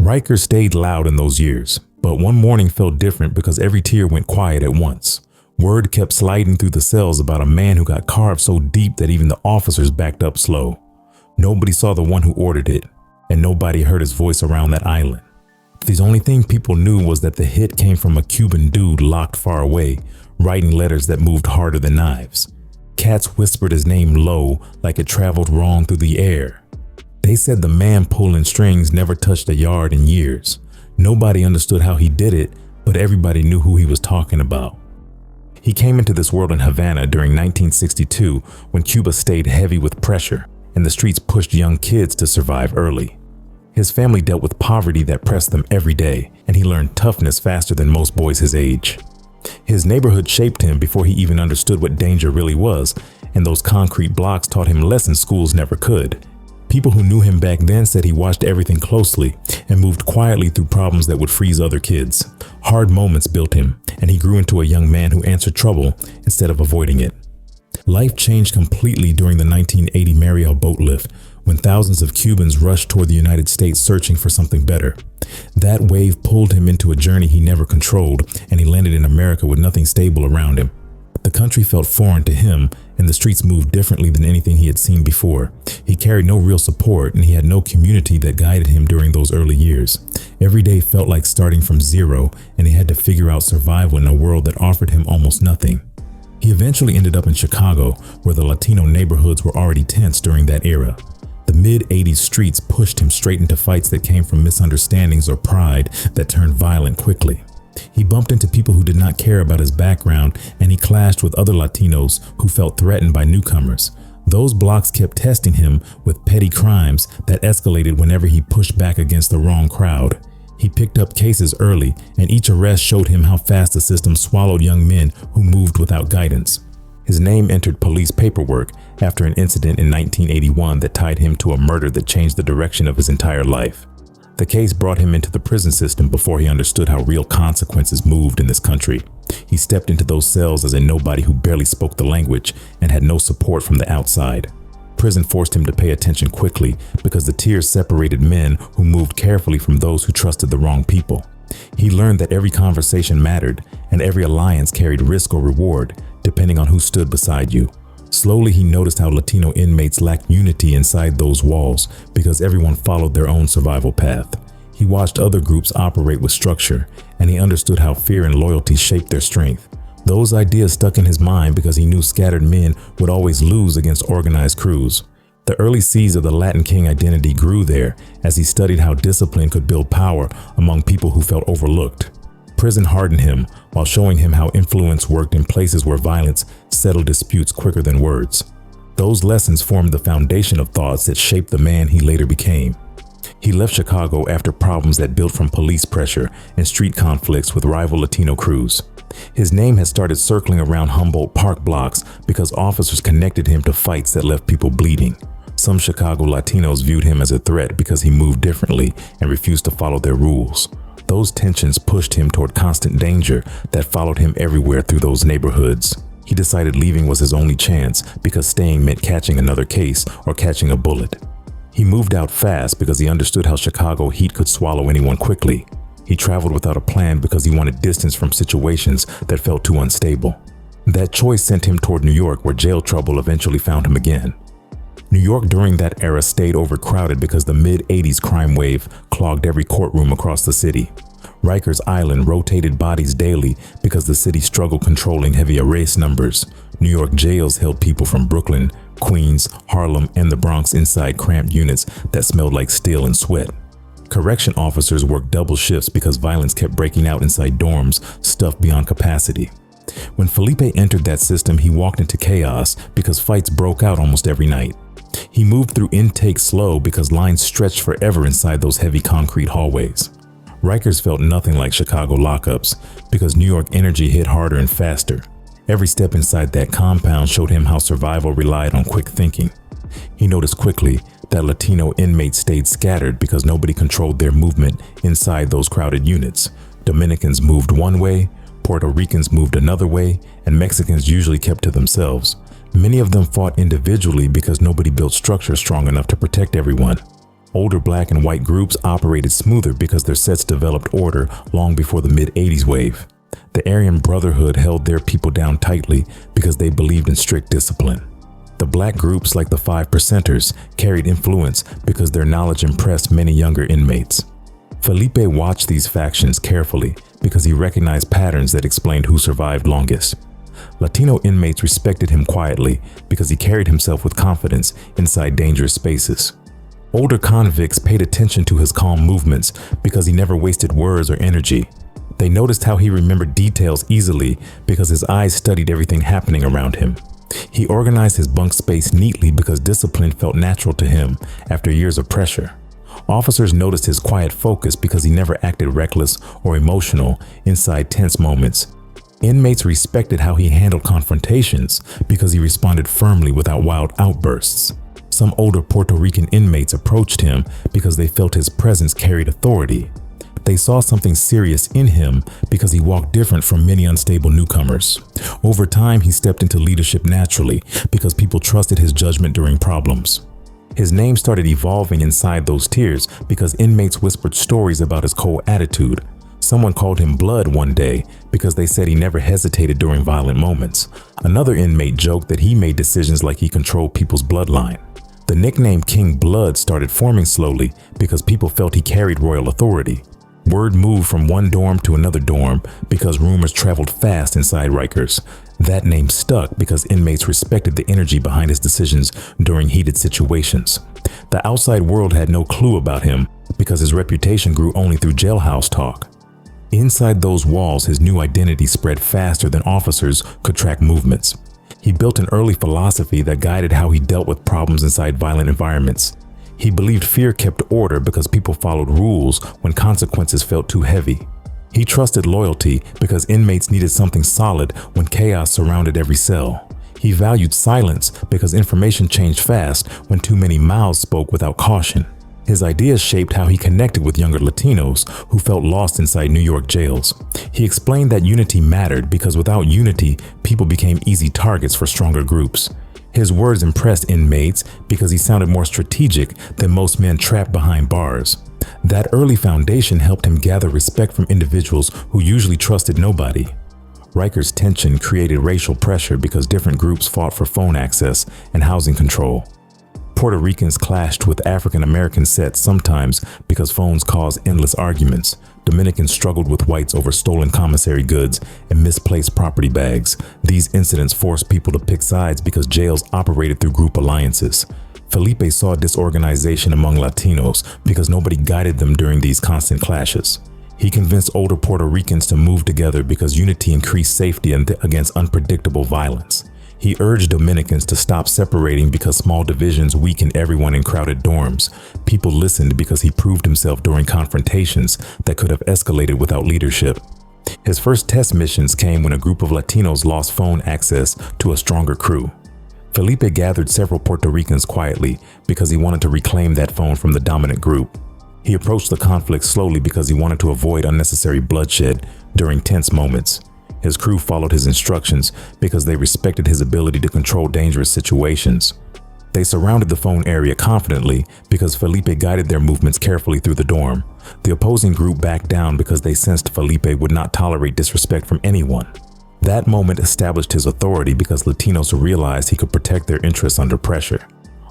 Rikers stayed loud in those years, but one morning felt different because every tear went quiet at once. Word kept sliding through the cells about a man who got carved so deep that even the officers backed up slow. Nobody saw the one who ordered it, and nobody heard his voice around that island. The only thing people knew was that the hit came from a Cuban dude locked far away, writing letters that moved harder than knives. Cats whispered his name low, like it traveled wrong through the air. They said the man pulling strings never touched a yard in years. Nobody understood how he did it, but everybody knew who he was talking about. He came into this world in Havana during 1962 when Cuba stayed heavy with pressure and the streets pushed young kids to survive early. His family dealt with poverty that pressed them every day, and he learned toughness faster than most boys his age. His neighborhood shaped him before he even understood what danger really was, and those concrete blocks taught him lessons schools never could. People who knew him back then said he watched everything closely and moved quietly through problems that would freeze other kids. Hard moments built him, and he grew into a young man who answered trouble instead of avoiding it. Life changed completely during the 1980 Mariel boat lift, when thousands of Cubans rushed toward the United States searching for something better. That wave pulled him into a journey he never controlled, and he landed in America with nothing stable around him. The country felt foreign to him, and the streets moved differently than anything he had seen before. He carried no real support, and he had no community that guided him during those early years. Every day felt like starting from zero, and he had to figure out survival in a world that offered him almost nothing. He eventually ended up in Chicago, where the Latino neighborhoods were already tense during that era. The mid-'80s streets pushed him straight into fights that came from misunderstandings or pride that turned violent quickly. He bumped into people who did not care about his background, and he clashed with other Latinos who felt threatened by newcomers. Those blocks kept testing him with petty crimes that escalated whenever he pushed back against the wrong crowd. He picked up cases early, and each arrest showed him how fast the system swallowed young men who moved without guidance. His name entered police paperwork after an incident in 1981 that tied him to a murder that changed the direction of his entire life. The case brought him into the prison system before he understood how real consequences moved in this country. He stepped into those cells as a nobody who barely spoke the language and had no support from the outside. Prison forced him to pay attention quickly because the tiers separated men who moved carefully from those who trusted the wrong people. He learned that every conversation mattered and every alliance carried risk or reward, depending on who stood beside you. Slowly, he noticed how Latino inmates lacked unity inside those walls because everyone followed their own survival path. He watched other groups operate with structure, and he understood how fear and loyalty shaped their strength. Those ideas stuck in his mind because he knew scattered men would always lose against organized crews. The early seeds of the Latin King identity grew there as he studied how discipline could build power among people who felt overlooked. Prison hardened him while showing him how influence worked in places where violence settled disputes quicker than words. Those lessons formed the foundation of thoughts that shaped the man he later became. He left Chicago after problems that built from police pressure and street conflicts with rival Latino crews. His name had started circling around Humboldt Park blocks because officers connected him to fights that left people bleeding. Some Chicago Latinos viewed him as a threat because he moved differently and refused to follow their rules. Those tensions pushed him toward constant danger that followed him everywhere through those neighborhoods. He decided leaving was his only chance because staying meant catching another case or catching a bullet. He moved out fast because he understood how Chicago heat could swallow anyone quickly. He traveled without a plan because he wanted distance from situations that felt too unstable. That choice sent him toward New York, where jail trouble eventually found him again. New York during that era stayed overcrowded because the mid-'80s crime wave clogged every courtroom across the city. Rikers Island rotated bodies daily because the city struggled controlling heavy arrest numbers. New York jails held people from Brooklyn, Queens, Harlem, and the Bronx inside cramped units that smelled like steel and sweat. Correction officers worked double shifts because violence kept breaking out inside dorms stuffed beyond capacity. When Felipe entered that system, he walked into chaos because fights broke out almost every night. He moved through intake slow because lines stretched forever inside those heavy concrete hallways. Rikers felt nothing like Chicago lockups because New York energy hit harder and faster. Every step inside that compound showed him how survival relied on quick thinking. He noticed quickly that Latino inmates stayed scattered because nobody controlled their movement inside those crowded units. Dominicans moved one way, Puerto Ricans moved another way, and Mexicans usually kept to themselves. Many of them fought individually because nobody built structure strong enough to protect everyone. Older black and white groups operated smoother because their sets developed order long before the mid-80s wave. The Aryan Brotherhood held their people down tightly because they believed in strict discipline. The black groups like the 5%ers carried influence because their knowledge impressed many younger inmates. Felipe watched these factions carefully because he recognized patterns that explained who survived longest. Latino inmates respected him quietly because he carried himself with confidence inside dangerous spaces. Older convicts paid attention to his calm movements because he never wasted words or energy. They noticed how he remembered details easily because his eyes studied everything happening around him. He organized his bunk space neatly because discipline felt natural to him after years of pressure. Officers noticed his quiet focus because he never acted reckless or emotional inside tense moments. Inmates respected how he handled confrontations because he responded firmly without wild outbursts. Some older Puerto Rican inmates approached him because they felt his presence carried authority. They saw something serious in him because he walked different from many unstable newcomers. Over time, he stepped into leadership naturally because people trusted his judgment during problems. His name started evolving inside those tiers because inmates whispered stories about his cold attitude. Someone called him Blood one day because they said he never hesitated during violent moments. Another inmate joked that he made decisions like he controlled people's bloodline. The nickname King Blood started forming slowly because people felt he carried royal authority. Word moved from one dorm to another dorm because rumors traveled fast inside Rikers. That name stuck because inmates respected the energy behind his decisions during heated situations. The outside world had no clue about him because his reputation grew only through jailhouse talk. Inside those walls, his new identity spread faster than officers could track movements. He built an early philosophy that guided how he dealt with problems inside violent environments. He believed fear kept order because people followed rules when consequences felt too heavy. He trusted loyalty because inmates needed something solid when chaos surrounded every cell. He valued silence because information changed fast when too many mouths spoke without caution. His ideas shaped how he connected with younger Latinos who felt lost inside New York jails. He explained that unity mattered because without unity, people became easy targets for stronger groups. His words impressed inmates because he sounded more strategic than most men trapped behind bars. That early foundation helped him gather respect from individuals who usually trusted nobody. Rikers' tension created racial pressure because different groups fought for phone access and housing control. Puerto Ricans clashed with African American sets sometimes because phones caused endless arguments. Dominicans struggled with whites over stolen commissary goods and misplaced property bags. These incidents forced people to pick sides because jails operated through group alliances. Felipe saw disorganization among Latinos because nobody guided them during these constant clashes. He convinced older Puerto Ricans to move together because unity increased safety against unpredictable violence. He urged Dominicans to stop separating because small divisions weakened everyone in crowded dorms. People listened because he proved himself during confrontations that could have escalated without leadership. His first test missions came when a group of Latinos lost phone access to a stronger crew. Felipe gathered several Puerto Ricans quietly because he wanted to reclaim that phone from the dominant group. He approached the conflict slowly because he wanted to avoid unnecessary bloodshed during tense moments. His crew followed his instructions because they respected his ability to control dangerous situations. They surrounded the phone area confidently because Felipe guided their movements carefully through the dorm. The opposing group backed down because they sensed Felipe would not tolerate disrespect from anyone. That moment established his authority because Latinos realized he could protect their interests under pressure.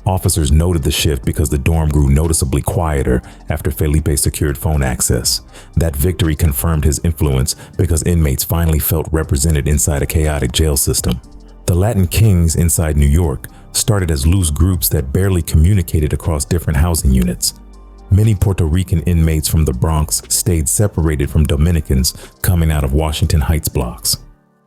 Officers noted the shift because the dorm grew noticeably quieter after Felipe secured phone access. That victory confirmed his influence because inmates finally felt represented inside a chaotic jail system. The Latin Kings inside New York started as loose groups that barely communicated across different housing units. Many Puerto Rican inmates from the Bronx stayed separated from Dominicans coming out of Washington Heights blocks.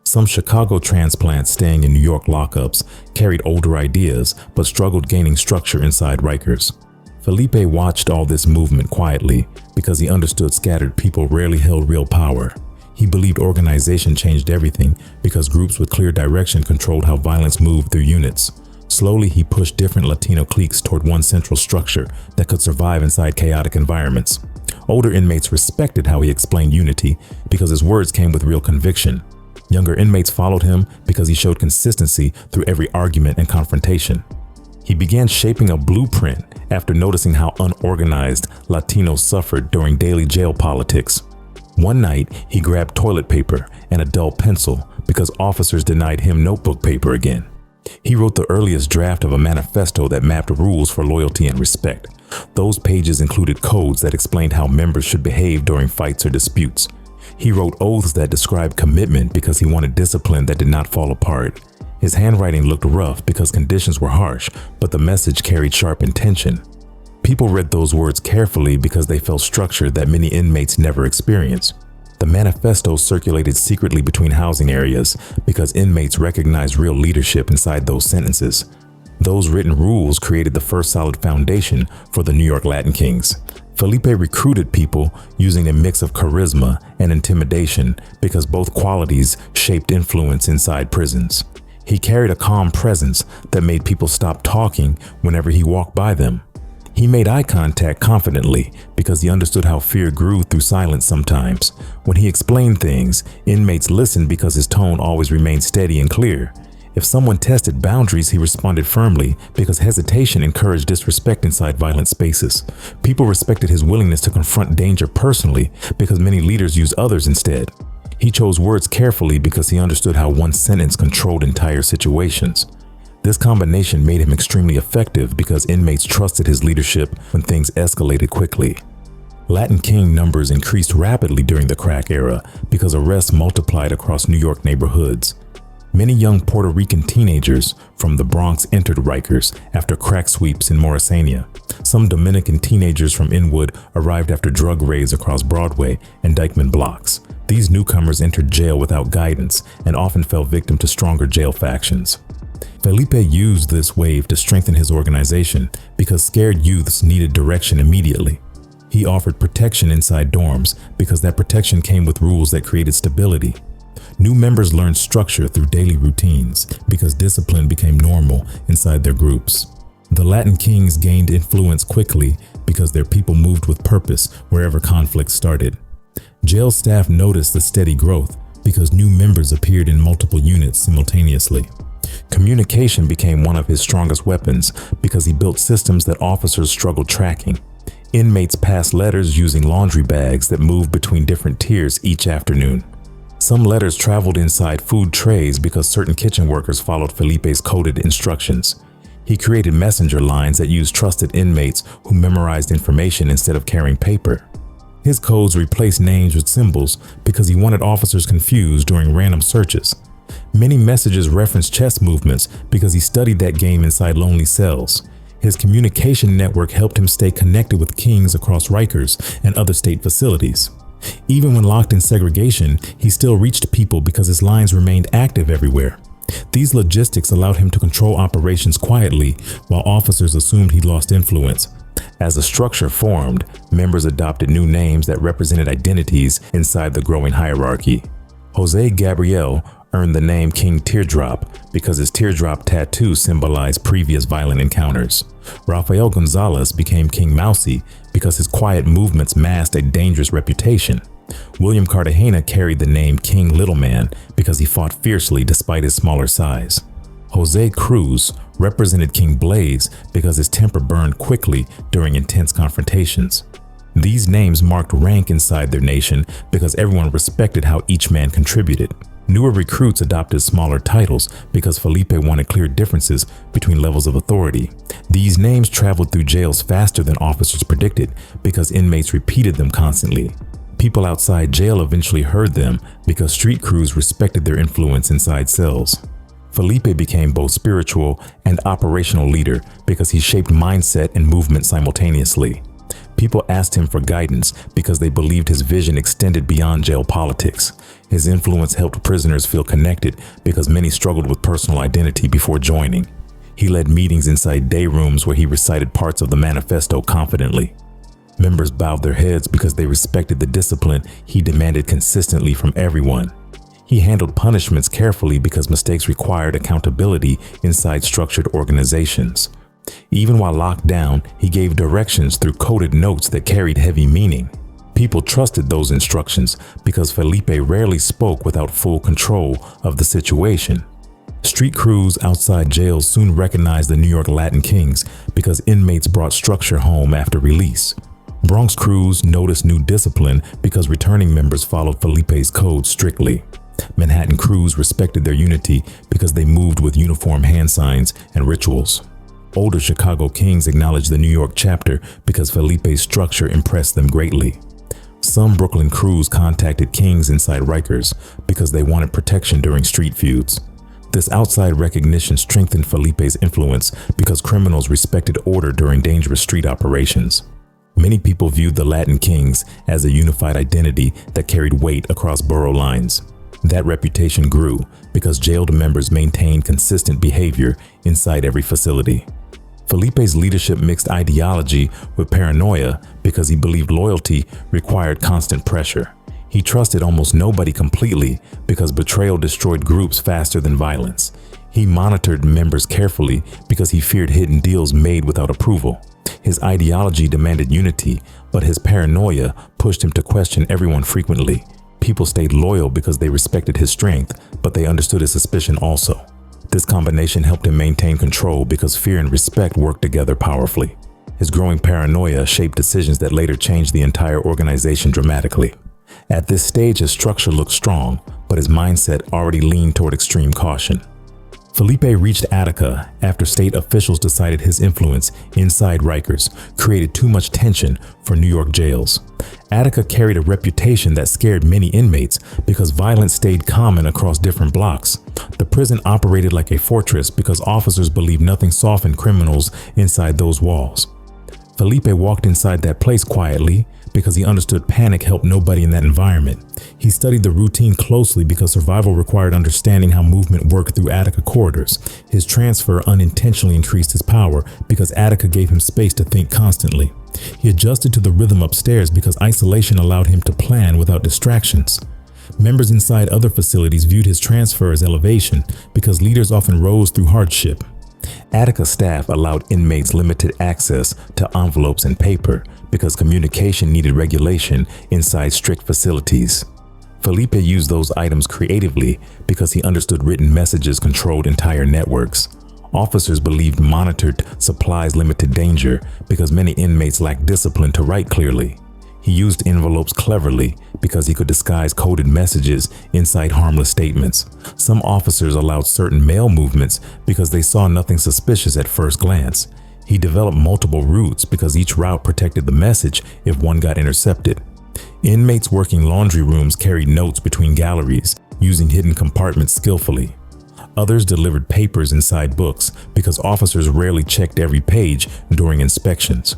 Some Chicago transplants staying in New York lockups carried older ideas but struggled gaining structure inside Rikers. Felipe watched all this movement quietly because he understood scattered people rarely held real power. He believed organization changed everything because groups with clear direction controlled how violence moved through units. Slowly, he pushed different Latino cliques toward one central structure that could survive inside chaotic environments. Older inmates respected how he explained unity because his words came with real conviction. Younger inmates followed him because he showed consistency through every argument and confrontation. He began shaping a blueprint after noticing how unorganized Latinos suffered during daily jail politics. One night, he grabbed toilet paper and a dull pencil because officers denied him notebook paper again. He wrote the earliest draft of a manifesto that mapped rules for loyalty and respect. Those pages included codes that explained how members should behave during fights or disputes. He wrote oaths that described commitment because he wanted discipline that did not fall apart. His handwriting looked rough because conditions were harsh, but the message carried sharp intention. People read those words carefully because they felt structured that many inmates never experience. The manifesto circulated secretly between housing areas because inmates recognized real leadership inside those sentences. Those written rules created the first solid foundation for the New York Latin Kings. Felipe recruited people using a mix of charisma and intimidation because both qualities shaped influence inside prisons. He carried a calm presence that made people stop talking whenever he walked by them. He made eye contact confidently because he understood how fear grew through silence sometimes. When he explained things, inmates listened because his tone always remained steady and clear. If someone tested boundaries, he responded firmly because hesitation encouraged disrespect inside violent spaces. People respected his willingness to confront danger personally because many leaders use others instead. He chose words carefully because he understood how one sentence controlled entire situations. This combination made him extremely effective because inmates trusted his leadership when things escalated quickly. Latin King numbers increased rapidly during the crack era because arrests multiplied across New York neighborhoods. Many young Puerto Rican teenagers from the Bronx entered Rikers after crack sweeps in Morrisania. Some Dominican teenagers from Inwood arrived after drug raids across Broadway and Dyckman blocks. These newcomers entered jail without guidance and often fell victim to stronger jail factions. Felipe used this wave to strengthen his organization because scared youths needed direction immediately. He offered protection inside dorms because that protection came with rules that created stability. New members learned structure through daily routines because discipline became normal inside their groups. The Latin Kings gained influence quickly because their people moved with purpose wherever conflict started. Jail staff noticed the steady growth because new members appeared in multiple units simultaneously. Communication became one of his strongest weapons because he built systems that officers struggled tracking. Inmates passed letters using laundry bags that moved between different tiers each afternoon. Some letters traveled inside food trays because certain kitchen workers followed Felipe's coded instructions. He created messenger lines that used trusted inmates who memorized information instead of carrying paper. His codes replaced names with symbols because he wanted officers confused during random searches. Many messages referenced chess movements because he studied that game inside lonely cells. His communication network helped him stay connected with kings across Rikers and other state facilities. Even when locked in segregation, he still reached people because his lines remained active everywhere. These logistics allowed him to control operations quietly while officers assumed he'd lost influence. As the structure formed, members adopted new names that represented identities inside the growing hierarchy. Jose Gabriel earned the name King Teardrop because his teardrop tattoo symbolized previous violent encounters. Rafael Gonzalez became King Mousy because his quiet movements masked a dangerous reputation. William Cartagena carried the name King Littleman because he fought fiercely despite his smaller size. Jose Cruz represented King Blaze because his temper burned quickly during intense confrontations. These names marked rank inside their nation because everyone respected how each man contributed. Newer recruits adopted smaller titles because Felipe wanted clear differences between levels of authority. These names traveled through jails faster than officers predicted because inmates repeated them constantly. People outside jail eventually heard them because street crews respected their influence inside cells. Felipe became both spiritual and operational leader because he shaped mindset and movement simultaneously. People asked him for guidance because they believed his vision extended beyond jail politics. His influence helped prisoners feel connected because many struggled with personal identity before joining. He led meetings inside day rooms where he recited parts of the manifesto confidently. Members bowed their heads because they respected the discipline he demanded consistently from everyone. He handled punishments carefully because mistakes required accountability inside structured organizations. Even while locked down, he gave directions through coded notes that carried heavy meaning. People trusted those instructions because Felipe rarely spoke without full control of the situation. Street crews outside jails soon recognized the New York Latin Kings because inmates brought structure home after release. Bronx crews noticed new discipline because returning members followed Felipe's code strictly. Manhattan crews respected their unity because they moved with uniform hand signs and rituals. Older Chicago Kings acknowledged the New York chapter because Felipe's structure impressed them greatly. Some Brooklyn crews contacted Kings inside Rikers because they wanted protection during street feuds. This outside recognition strengthened Felipe's influence because criminals respected order during dangerous street operations. Many people viewed the Latin Kings as a unified identity that carried weight across borough lines. That reputation grew because jailed members maintained consistent behavior inside every facility. Felipe's leadership mixed ideology with paranoia because he believed loyalty required constant pressure. He trusted almost nobody completely because betrayal destroyed groups faster than violence. He monitored members carefully because he feared hidden deals made without approval. His ideology demanded unity, but his paranoia pushed him to question everyone frequently. People stayed loyal because they respected his strength, but they understood his suspicion also. This combination helped him maintain control because fear and respect worked together powerfully. His growing paranoia shaped decisions that later changed the entire organization dramatically. At this stage, his structure looked strong, but his mindset already leaned toward extreme caution. Felipe reached Attica after state officials decided his influence inside Rikers created too much tension for New York jails. Attica carried a reputation that scared many inmates because violence stayed common across different blocks. The prison operated like a fortress because officers believed nothing softened criminals inside those walls. Felipe walked inside that place quietly because he understood panic helped nobody in that environment. He studied the routine closely because survival required understanding how movement worked through Attica corridors. His transfer unintentionally increased his power because Attica gave him space to think constantly. He adjusted to the rhythm upstairs because isolation allowed him to plan without distractions. Members inside other facilities viewed his transfer as elevation because leaders often rose through hardship. Attica staff allowed inmates limited access to envelopes and paper because communication needed regulation inside strict facilities. Felipe used those items creatively because he understood written messages controlled entire networks. Officers believed monitored supplies limited danger because many inmates lacked discipline to write clearly. He used envelopes cleverly because he could disguise coded messages inside harmless statements. Some officers allowed certain mail movements because they saw nothing suspicious at first glance. He developed multiple routes because each route protected the message if one got intercepted. Inmates working laundry rooms carried notes between galleries, using hidden compartments skillfully. Others delivered papers inside books because officers rarely checked every page during inspections.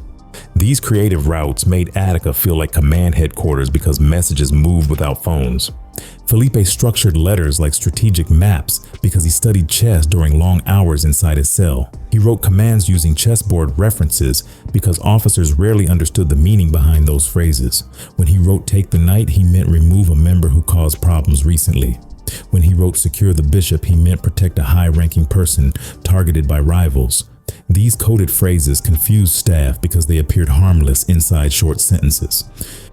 These creative routes made Attica feel like command headquarters because messages moved without phones. Felipe structured letters like strategic maps because he studied chess during long hours inside his cell. He wrote commands using chessboard references because officers rarely understood the meaning behind those phrases. When he wrote "take the knight," he meant remove a member who caused problems recently. When he wrote "secure the bishop," he meant protect a high-ranking person targeted by rivals. These coded phrases confused staff because they appeared harmless inside short sentences.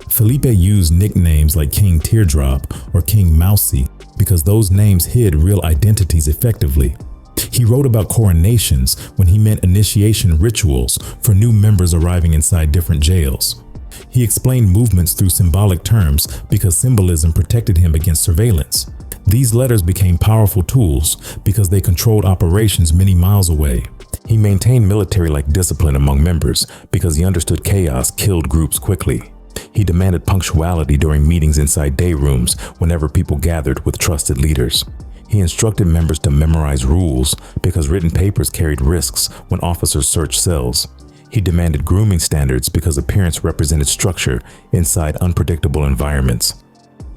Felipe used nicknames like King Teardrop or King Mousy because those names hid real identities effectively. He wrote about coronations when he meant initiation rituals for new members arriving inside different jails. He explained movements through symbolic terms because symbolism protected him against surveillance. These letters became powerful tools because they controlled operations many miles away. He maintained military-like discipline among members because he understood chaos killed groups quickly. He demanded punctuality during meetings inside day rooms whenever people gathered with trusted leaders. He instructed members to memorize rules because written papers carried risks when officers searched cells. He demanded grooming standards because appearance represented structure inside unpredictable environments.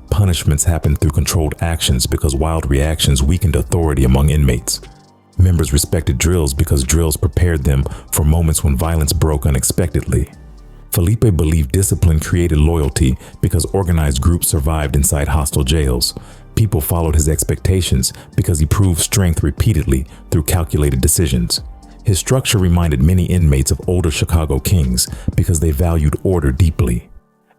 Punishments happened through controlled actions because wild reactions weakened authority among inmates. Members respected drills because drills prepared them for moments when violence broke unexpectedly. Felipe believed discipline created loyalty because organized groups survived inside hostile jails. People followed his expectations because he proved strength repeatedly through calculated decisions. His structure reminded many inmates of older Chicago kings because they valued order deeply.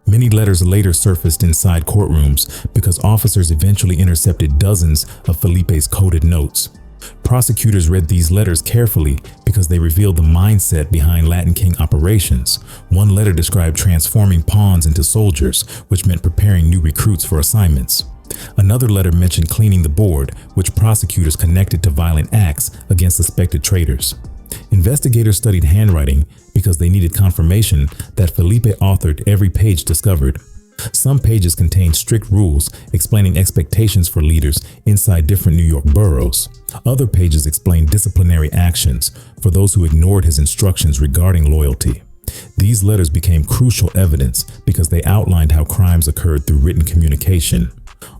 Many letters later surfaced inside courtrooms because officers eventually intercepted dozens of Felipe's coded notes. Prosecutors read these letters carefully because they revealed the mindset behind Latin King operations. One letter described transforming pawns into soldiers, which meant preparing new recruits for assignments. Another letter mentioned cleaning the board, which prosecutors connected to violent acts against suspected traitors. Investigators studied handwriting because they needed confirmation that Felipe authored every page discovered. Some pages contained strict rules explaining expectations for leaders inside different New York boroughs. Other pages explained disciplinary actions for those who ignored his instructions regarding loyalty. These letters became crucial evidence because they outlined how crimes occurred through written communication.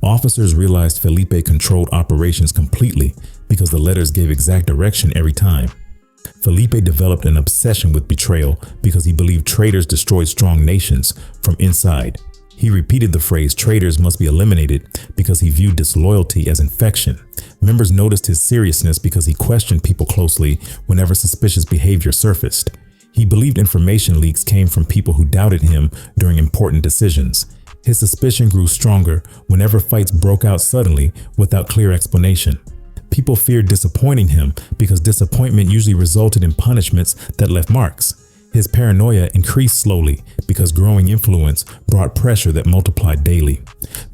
Officers realized Felipe controlled operations completely because the letters gave exact direction every time. Felipe developed an obsession with betrayal because he believed traitors destroyed strong nations from inside. He repeated the phrase "traitors must be eliminated" because he viewed disloyalty as infection. Members noticed his seriousness because he questioned people closely whenever suspicious behavior surfaced. He believed information leaks came from people who doubted him during important decisions. His suspicion grew stronger whenever fights broke out suddenly without clear explanation. People feared disappointing him because disappointment usually resulted in punishments that left marks. His paranoia increased slowly because growing influence brought pressure that multiplied daily.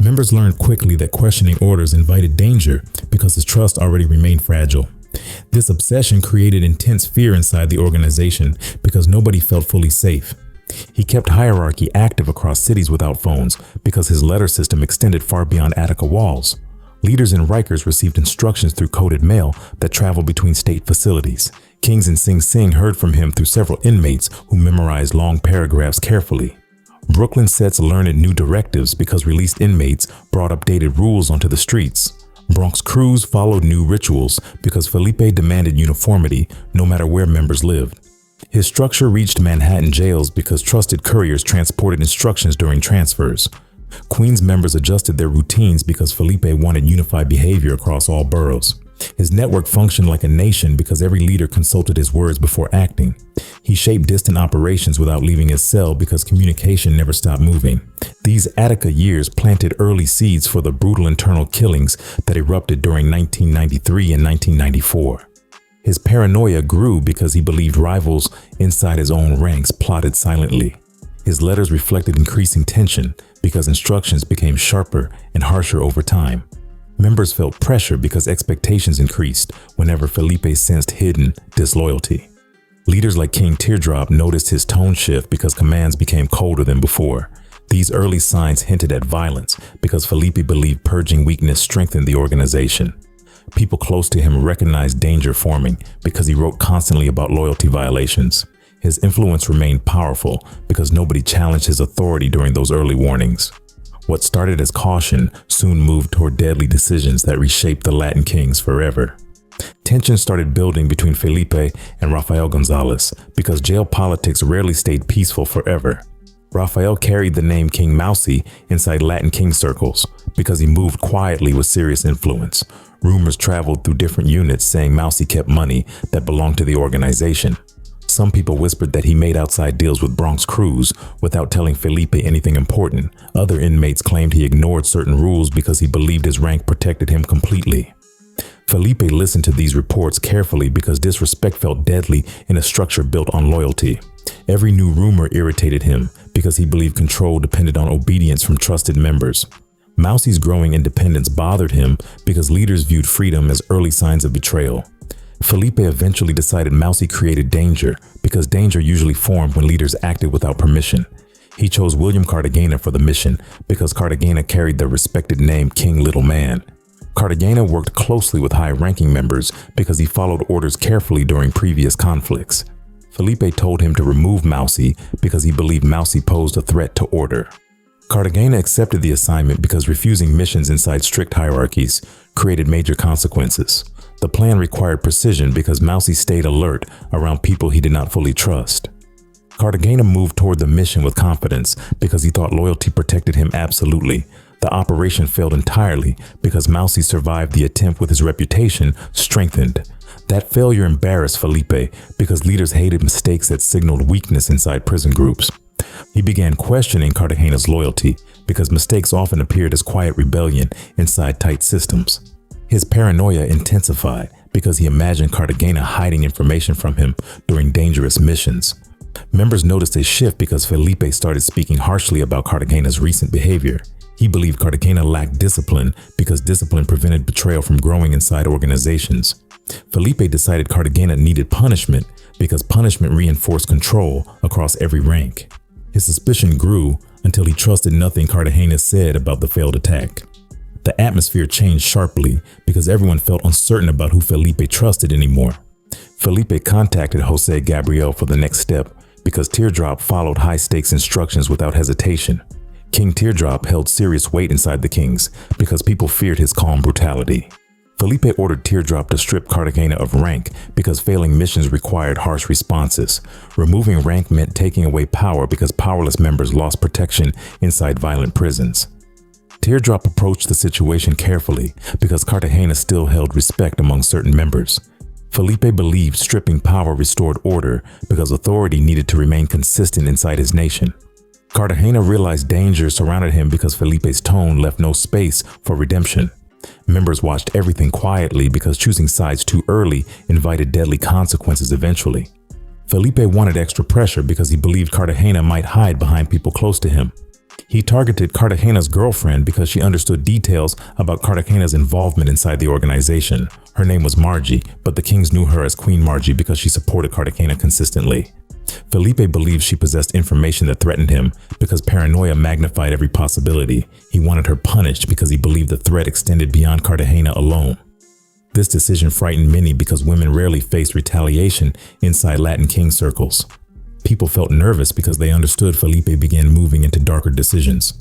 Members learned quickly that questioning orders invited danger because his trust already remained fragile. This obsession created intense fear inside the organization because nobody felt fully safe. He kept hierarchy active across cities without phones because his letter system extended far beyond Attica walls. Leaders in Rikers received instructions through coded mail that traveled between state facilities. Kings in Sing Sing heard from him through several inmates who memorized long paragraphs carefully. Brooklyn sets learned new directives because released inmates brought updated rules onto the streets. Bronx crews followed new rituals because Felipe demanded uniformity no matter where members lived. His structure reached Manhattan jails because trusted couriers transported instructions during transfers. Queens members adjusted their routines because Felipe wanted unified behavior across all boroughs. His network functioned like a nation because every leader consulted his words before acting. He shaped distant operations without leaving his cell because communication never stopped moving. These Attica years planted early seeds for the brutal internal killings that erupted during 1993 and 1994. His paranoia grew because he believed rivals inside his own ranks plotted silently. His letters reflected increasing tension because instructions became sharper and harsher over time. Members felt pressure because expectations increased whenever Felipe sensed hidden disloyalty. Leaders like King Teardrop noticed his tone shift because commands became colder than before. These early signs hinted at violence because Felipe believed purging weakness strengthened the organization. People close to him recognized danger forming because he wrote constantly about loyalty violations. His influence remained powerful because nobody challenged his authority during those early warnings. What started as caution soon moved toward deadly decisions that reshaped the Latin Kings forever. Tension started building between Felipe and Rafael Gonzalez because jail politics rarely stayed peaceful forever. Rafael carried the name King Mousy inside Latin King circles because he moved quietly with serious influence. Rumors traveled through different units saying Mousy kept money that belonged to the organization. Some people whispered that he made outside deals with Bronx crews without telling Felipe anything important. Other inmates claimed he ignored certain rules because he believed his rank protected him completely. Felipe listened to these reports carefully because disrespect felt deadly in a structure built on loyalty. Every new rumor irritated him because he believed control depended on obedience from trusted members. Mousy's growing independence bothered him because leaders viewed freedom as early signs of betrayal. Felipe eventually decided Mousy created danger because danger usually formed when leaders acted without permission. He chose William Cartagena for the mission because Cartagena carried the respected name King Little Man. Cartagena worked closely with high-ranking members because he followed orders carefully during previous conflicts. Felipe told him to remove Mousy because he believed Mousy posed a threat to order. Cartagena accepted the assignment because refusing missions inside strict hierarchies created major consequences. The plan required precision because Mousy stayed alert around people he did not fully trust. Cartagena moved toward the mission with confidence because he thought loyalty protected him absolutely. The operation failed entirely because Mousy survived the attempt with his reputation strengthened. That failure embarrassed Felipe because leaders hated mistakes that signaled weakness inside prison groups. He began questioning Cartagena's loyalty because mistakes often appeared as quiet rebellion inside tight systems. His paranoia intensified because he imagined Cartagena hiding information from him during dangerous missions. Members noticed a shift because Felipe started speaking harshly about Cartagena's recent behavior. He believed Cartagena lacked discipline because discipline prevented betrayal from growing inside organizations. Felipe decided Cartagena needed punishment because punishment reinforced control across every rank. His suspicion grew until he trusted nothing Cartagena said about the failed attack. The atmosphere changed sharply because everyone felt uncertain about who Felipe trusted anymore. Felipe contacted Jose Gabriel for the next step because Teardrop followed high-stakes instructions without hesitation. King Teardrop held serious weight inside the Kings because people feared his calm brutality. Felipe ordered Teardrop to strip Cartagena of rank because failing missions required harsh responses. Removing rank meant taking away power because powerless members lost protection inside violent prisons. Teardrop approached the situation carefully because Cartagena still held respect among certain members. Felipe believed stripping power restored order because authority needed to remain consistent inside his nation. Cartagena realized danger surrounded him because Felipe's tone left no space for redemption. Members watched everything quietly because choosing sides too early invited deadly consequences eventually. Felipe wanted extra pressure because he believed Cartagena might hide behind people close to him. He targeted Cartagena's girlfriend because she understood details about Cartagena's involvement inside the organization. Her name was Margie, but the Kings knew her as Queen Margie because she supported Cartagena consistently. Felipe believed she possessed information that threatened him because paranoia magnified every possibility. He wanted her punished because he believed the threat extended beyond Cartagena alone. This decision frightened many because women rarely faced retaliation inside Latin King circles. People felt nervous because they understood Felipe began moving into darker decisions.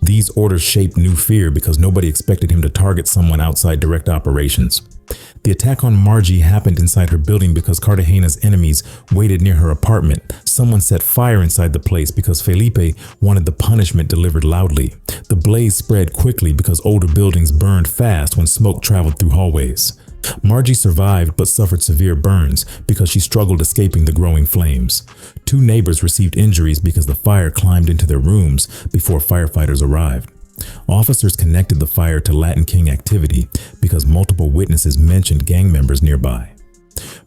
These orders shaped new fear because nobody expected him to target someone outside direct operations. The attack on Margie happened inside her building because Cartagena's enemies waited near her apartment. Someone set fire inside the place because Felipe wanted the punishment delivered loudly. The blaze spread quickly because older buildings burned fast when smoke traveled through hallways. Margie survived but suffered severe burns because she struggled escaping the growing flames. 2 neighbors received injuries because the fire climbed into their rooms before firefighters arrived. Officers connected the fire to Latin King activity because multiple witnesses mentioned gang members nearby.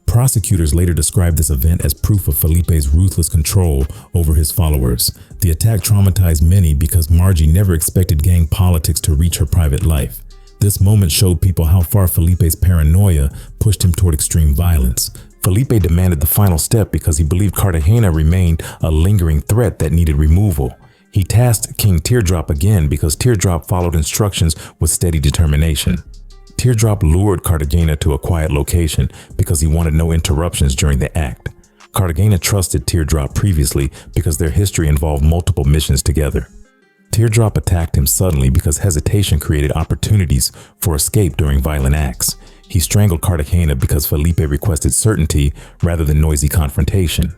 Prosecutors later described this event as proof of Felipe's ruthless control over his followers. The attack traumatized many because Margie never expected gang politics to reach her private life. This moment showed people how far Felipe's paranoia pushed him toward extreme violence. Felipe demanded the final step because he believed Cartagena remained a lingering threat that needed removal. He tasked King Teardrop again because Teardrop followed instructions with steady determination. Teardrop lured Cartagena to a quiet location because he wanted no interruptions during the act. Cartagena trusted Teardrop previously because their history involved multiple missions together. Teardrop attacked him suddenly because hesitation created opportunities for escape during violent acts. He strangled Cartagena because Felipe requested certainty rather than noisy confrontation.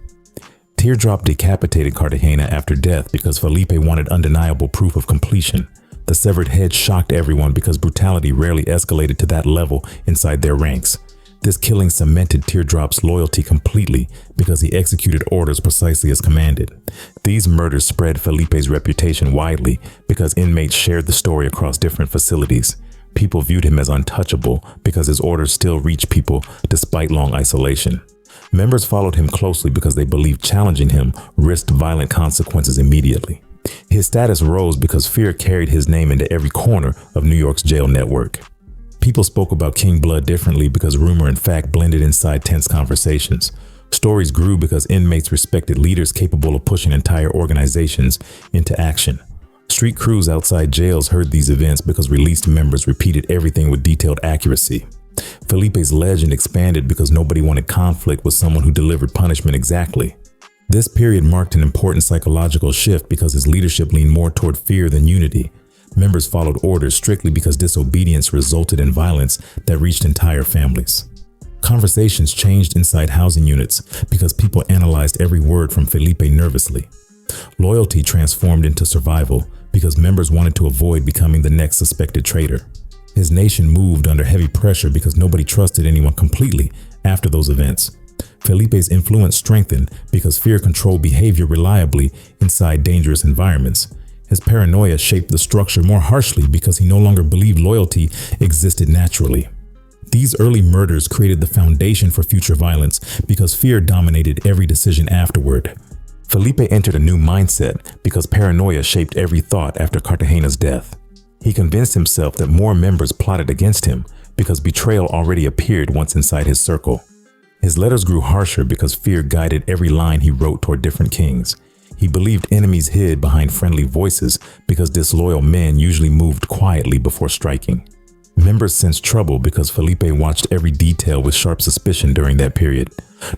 Teardrop decapitated Cartagena after death because Felipe wanted undeniable proof of completion. The severed head shocked everyone because brutality rarely escalated to that level inside their ranks. This killing cemented Teardrop's loyalty completely because he executed orders precisely as commanded. These murders spread Felipe's reputation widely because inmates shared the story across different facilities. People viewed him as untouchable because his orders still reached people despite long isolation. Members followed him closely because they believed challenging him risked violent consequences immediately. His status rose because fear carried his name into every corner of New York's jail network. People spoke about King Blood differently because rumor and fact blended inside tense conversations. Stories grew because inmates respected leaders capable of pushing entire organizations into action. Street crews outside jails heard these events because released members repeated everything with detailed accuracy. Felipe's legend expanded because nobody wanted conflict with someone who delivered punishment exactly. This period marked an important psychological shift because his leadership leaned more toward fear than unity. Members followed orders strictly because disobedience resulted in violence that reached entire families. Conversations changed inside housing units because people analyzed every word from Felipe nervously. Loyalty transformed into survival because members wanted to avoid becoming the next suspected traitor. His nation moved under heavy pressure because nobody trusted anyone completely after those events. Felipe's influence strengthened because fear controlled behavior reliably inside dangerous environments. His paranoia shaped the structure more harshly because he no longer believed loyalty existed naturally. These early murders created the foundation for future violence because fear dominated every decision afterward. Felipe entered a new mindset because paranoia shaped every thought after Cartagena's death. He convinced himself that more members plotted against him because betrayal already appeared once inside his circle. His letters grew harsher because fear guided every line he wrote toward different kings. He believed enemies hid behind friendly voices because disloyal men usually moved quietly before striking. Members sensed trouble because Felipe watched every detail with sharp suspicion during that period.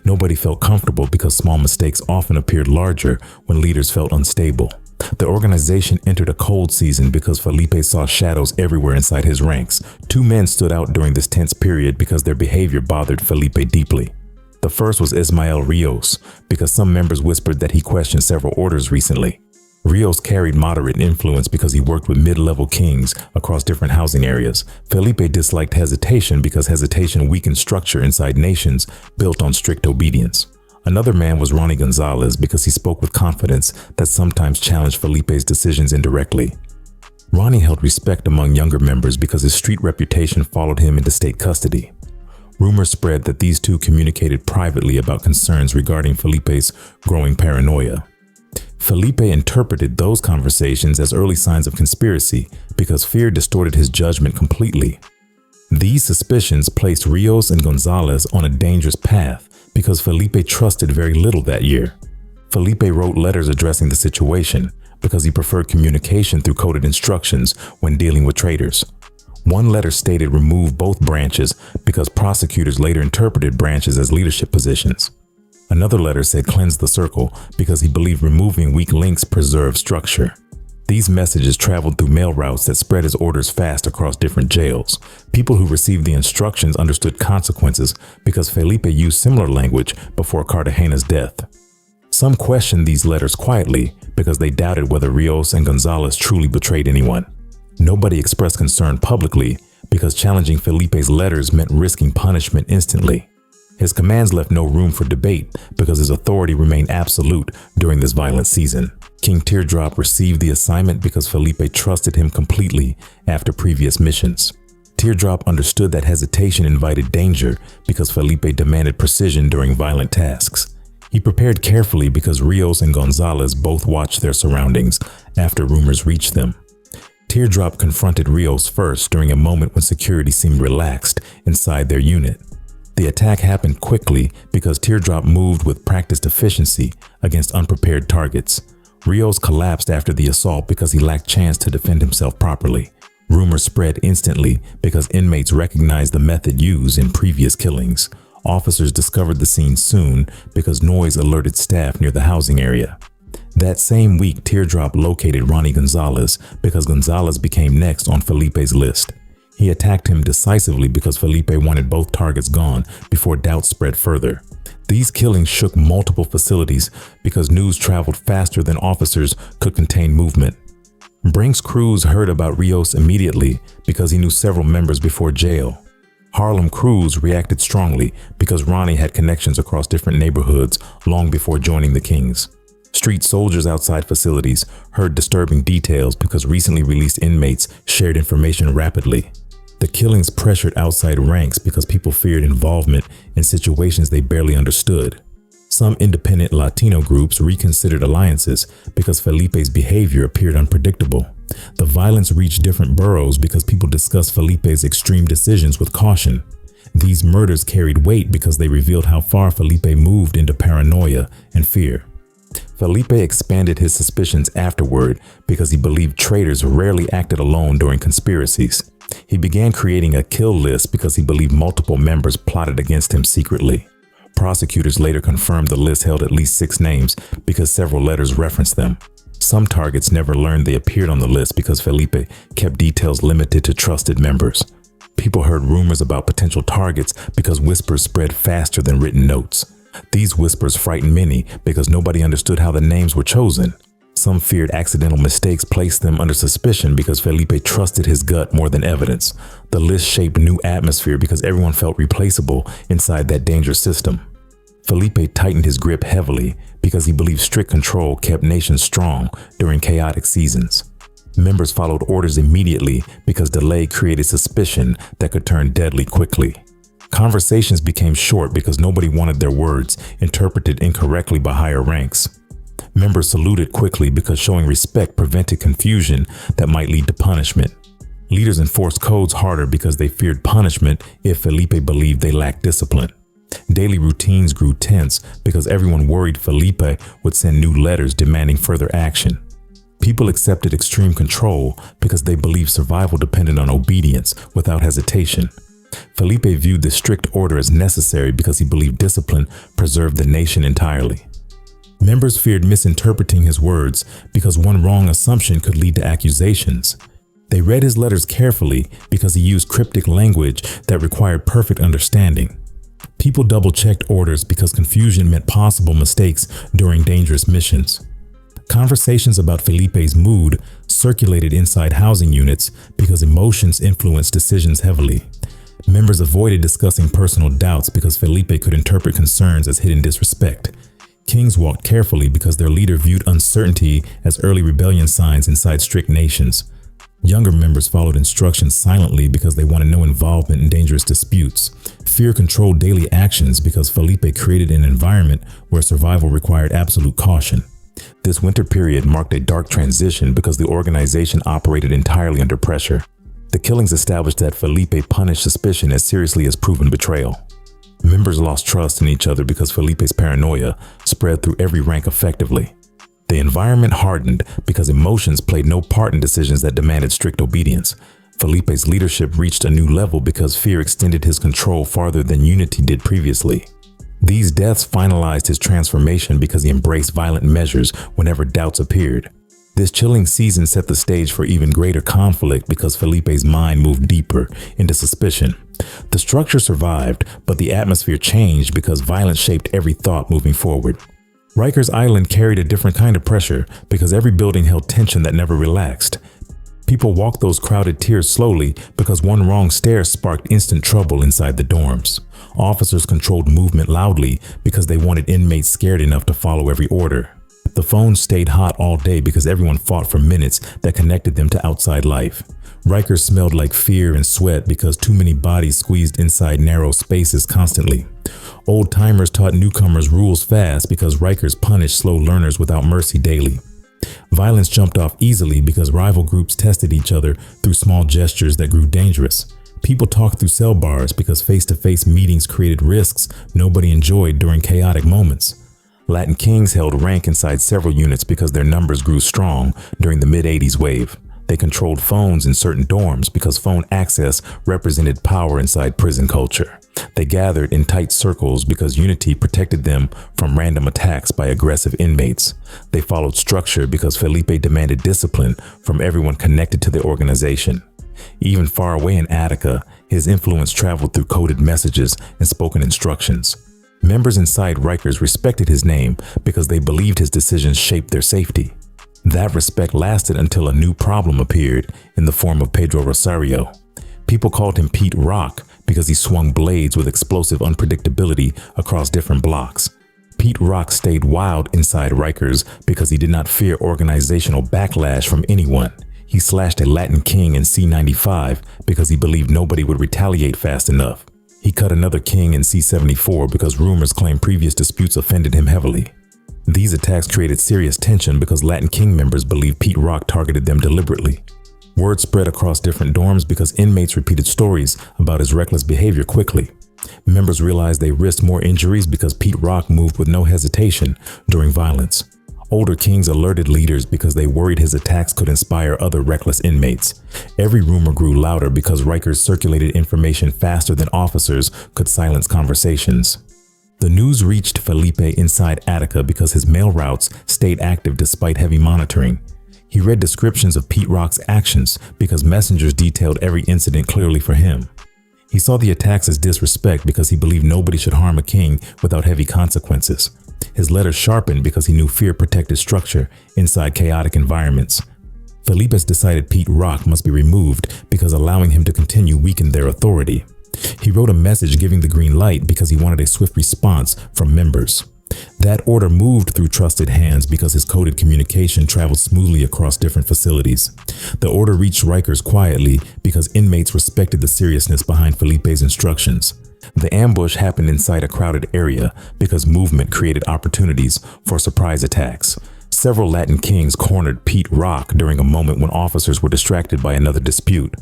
Nobody felt comfortable because small mistakes often appeared larger when leaders felt unstable. The organization entered a cold season because Felipe saw shadows everywhere inside his ranks. Two men stood out during this tense period because their behavior bothered Felipe deeply. The first was Ismael Rios, because some members whispered that he questioned several orders recently. Rios carried moderate influence because he worked with mid-level kings across different housing areas. Felipe disliked hesitation because hesitation weakened structure inside nations built on strict obedience. Another man was Ronnie Gonzalez because he spoke with confidence that sometimes challenged Felipe's decisions indirectly. Ronnie held respect among younger members because his street reputation followed him into state custody. Rumors spread that these two communicated privately about concerns regarding Felipe's growing paranoia. Felipe interpreted those conversations as early signs of conspiracy because fear distorted his judgment completely. These suspicions placed Rios and Gonzalez on a dangerous path because Felipe trusted very little that year. Felipe wrote letters addressing the situation because he preferred communication through coded instructions when dealing with traitors. One letter stated remove both branches because prosecutors later interpreted branches as leadership positions. Another letter said cleanse the circle because he believed removing weak links preserved structure. These messages traveled through mail routes that spread his orders fast across different jails. People who received the instructions understood consequences because Felipe used similar language before Cartagena's death. Some questioned these letters quietly because they doubted whether Rios and Gonzalez truly betrayed anyone. Nobody expressed concern publicly because challenging Felipe's letters meant risking punishment instantly. His commands left no room for debate because his authority remained absolute during this violent season. King Teardrop received the assignment because Felipe trusted him completely after previous missions. Teardrop understood that hesitation invited danger because Felipe demanded precision during violent tasks. He prepared carefully because Rios and Gonzalez both watched their surroundings after rumors reached them. Teardrop confronted Rios first during a moment when security seemed relaxed inside their unit. The attack happened quickly because Teardrop moved with practiced efficiency against unprepared targets. Rios collapsed after the assault because he lacked chance to defend himself properly. Rumors spread instantly because inmates recognized the method used in previous killings. Officers discovered the scene soon because noise alerted staff near the housing area. That same week, Teardrop located Ronnie Gonzalez because Gonzalez became next on Felipe's list. He attacked him decisively because Felipe wanted both targets gone before doubt spread further. These killings shook multiple facilities because news traveled faster than officers could contain movement. Brink's crews heard about Rios immediately because he knew several members before jail. Harlem crews reacted strongly because Ronnie had connections across different neighborhoods long before joining the Kings. Street soldiers outside facilities heard disturbing details because recently released inmates shared information rapidly. The killings pressured outside ranks because people feared involvement in situations they barely understood. Some independent Latino groups reconsidered alliances because Felipe's behavior appeared unpredictable. The violence reached different boroughs because people discussed Felipe's extreme decisions with caution. These murders carried weight because they revealed how far Felipe moved into paranoia and fear. Felipe expanded his suspicions afterward because he believed traitors rarely acted alone during conspiracies. He began creating a kill list because he believed multiple members plotted against him secretly. Prosecutors later confirmed the list held at least 6 names because several letters referenced them. Some targets never learned they appeared on the list because Felipe kept details limited to trusted members. People heard rumors about potential targets because whispers spread faster than written notes. These whispers frightened many because nobody understood how the names were chosen. Some feared accidental mistakes placed them under suspicion because Felipe trusted his gut more than evidence. The list shaped new atmosphere because everyone felt replaceable inside that dangerous system. Felipe tightened his grip heavily because he believed strict control kept nations strong during chaotic seasons. Members followed orders immediately because delay created suspicion that could turn deadly quickly. Conversations became short because nobody wanted their words interpreted incorrectly by higher ranks. Members saluted quickly because showing respect prevented confusion that might lead to punishment. Leaders enforced codes harder because they feared punishment if Felipe believed they lacked discipline. Daily routines grew tense because everyone worried Felipe would send new letters demanding further action. People accepted extreme control because they believed survival depended on obedience without hesitation. Felipe viewed this strict order as necessary because he believed discipline preserved the nation entirely. Members feared misinterpreting his words because one wrong assumption could lead to accusations. They read his letters carefully because he used cryptic language that required perfect understanding. People double-checked orders because confusion meant possible mistakes during dangerous missions. Conversations about Felipe's mood circulated inside housing units because emotions influenced decisions heavily. Members avoided discussing personal doubts because Felipe could interpret concerns as hidden disrespect. Kings walked carefully because their leader viewed uncertainty as early rebellion signs inside strict nations. Younger members followed instructions silently because they wanted no involvement in dangerous disputes. Fear controlled daily actions because Felipe created an environment where survival required absolute caution. This winter period marked a dark transition because the organization operated entirely under pressure. The killings established that Felipe punished suspicion as seriously as proven betrayal. Members lost trust in each other because Felipe's paranoia spread through every rank effectively. The environment hardened because emotions played no part in decisions that demanded strict obedience. Felipe's leadership reached a new level because fear extended his control farther than unity did previously. These deaths finalized his transformation because he embraced violent measures whenever doubts appeared. This chilling season set the stage for even greater conflict because Felipe's mind moved deeper into suspicion. The structure survived, but the atmosphere changed because violence shaped every thought moving forward. Rikers Island carried a different kind of pressure because every building held tension that never relaxed. People walked those crowded tiers slowly because one wrong stare sparked instant trouble inside the dorms. Officers controlled movement loudly because they wanted inmates scared enough to follow every order. The phones stayed hot all day because everyone fought for minutes that connected them to outside life. Rikers smelled like fear and sweat because too many bodies squeezed inside narrow spaces constantly. Old-timers taught newcomers rules fast because Rikers punished slow learners without mercy daily. Violence jumped off easily because rival groups tested each other through small gestures that grew dangerous. People talked through cell bars because face-to-face meetings created risks nobody enjoyed during chaotic moments. Latin Kings held rank inside several units because their numbers grew strong during the mid-80s wave. They controlled phones in certain dorms because phone access represented power inside prison culture. They gathered in tight circles because unity protected them from random attacks by aggressive inmates. They followed structure because Felipe demanded discipline from everyone connected to the organization. Even far away in Attica, his influence traveled through coded messages and spoken instructions. Members inside Rikers respected his name because they believed his decisions shaped their safety. That respect lasted until a new problem appeared in the form of Pedro Rosario. People called him Pete Rock because he swung blades with explosive unpredictability across different blocks. Pete Rock stayed wild inside Rikers because he did not fear organizational backlash from anyone. He slashed a Latin king in C95 because he believed nobody would retaliate fast enough. He cut another king in C74 because rumors claimed previous disputes offended him heavily. These attacks created serious tension because Latin King members believed Pete Rock targeted them deliberately. Word spread across different dorms because inmates repeated stories about his reckless behavior quickly. Members realized they risked more injuries because Pete Rock moved with no hesitation during violence. Older kings alerted leaders because they worried his attacks could inspire other reckless inmates. Every rumor grew louder because Rikers circulated information faster than officers could silence conversations. The news reached Felipe inside Attica because his mail routes stayed active despite heavy monitoring. He read descriptions of Pete Rock's actions because messengers detailed every incident clearly for him. He saw the attacks as disrespect because he believed nobody should harm a king without heavy consequences. His letters sharpened because he knew fear protected structure inside chaotic environments. Felipe decided Pete Rock must be removed because allowing him to continue weakened their authority. He wrote a message giving the green light because he wanted a swift response from members. That order moved through trusted hands because his coded communication traveled smoothly across different facilities. The order reached Rikers quietly because inmates respected the seriousness behind Felipe's instructions. The ambush happened inside a crowded area because movement created opportunities for surprise attacks. Several Latin kings cornered Pete Rock during a moment when officers were distracted by another dispute.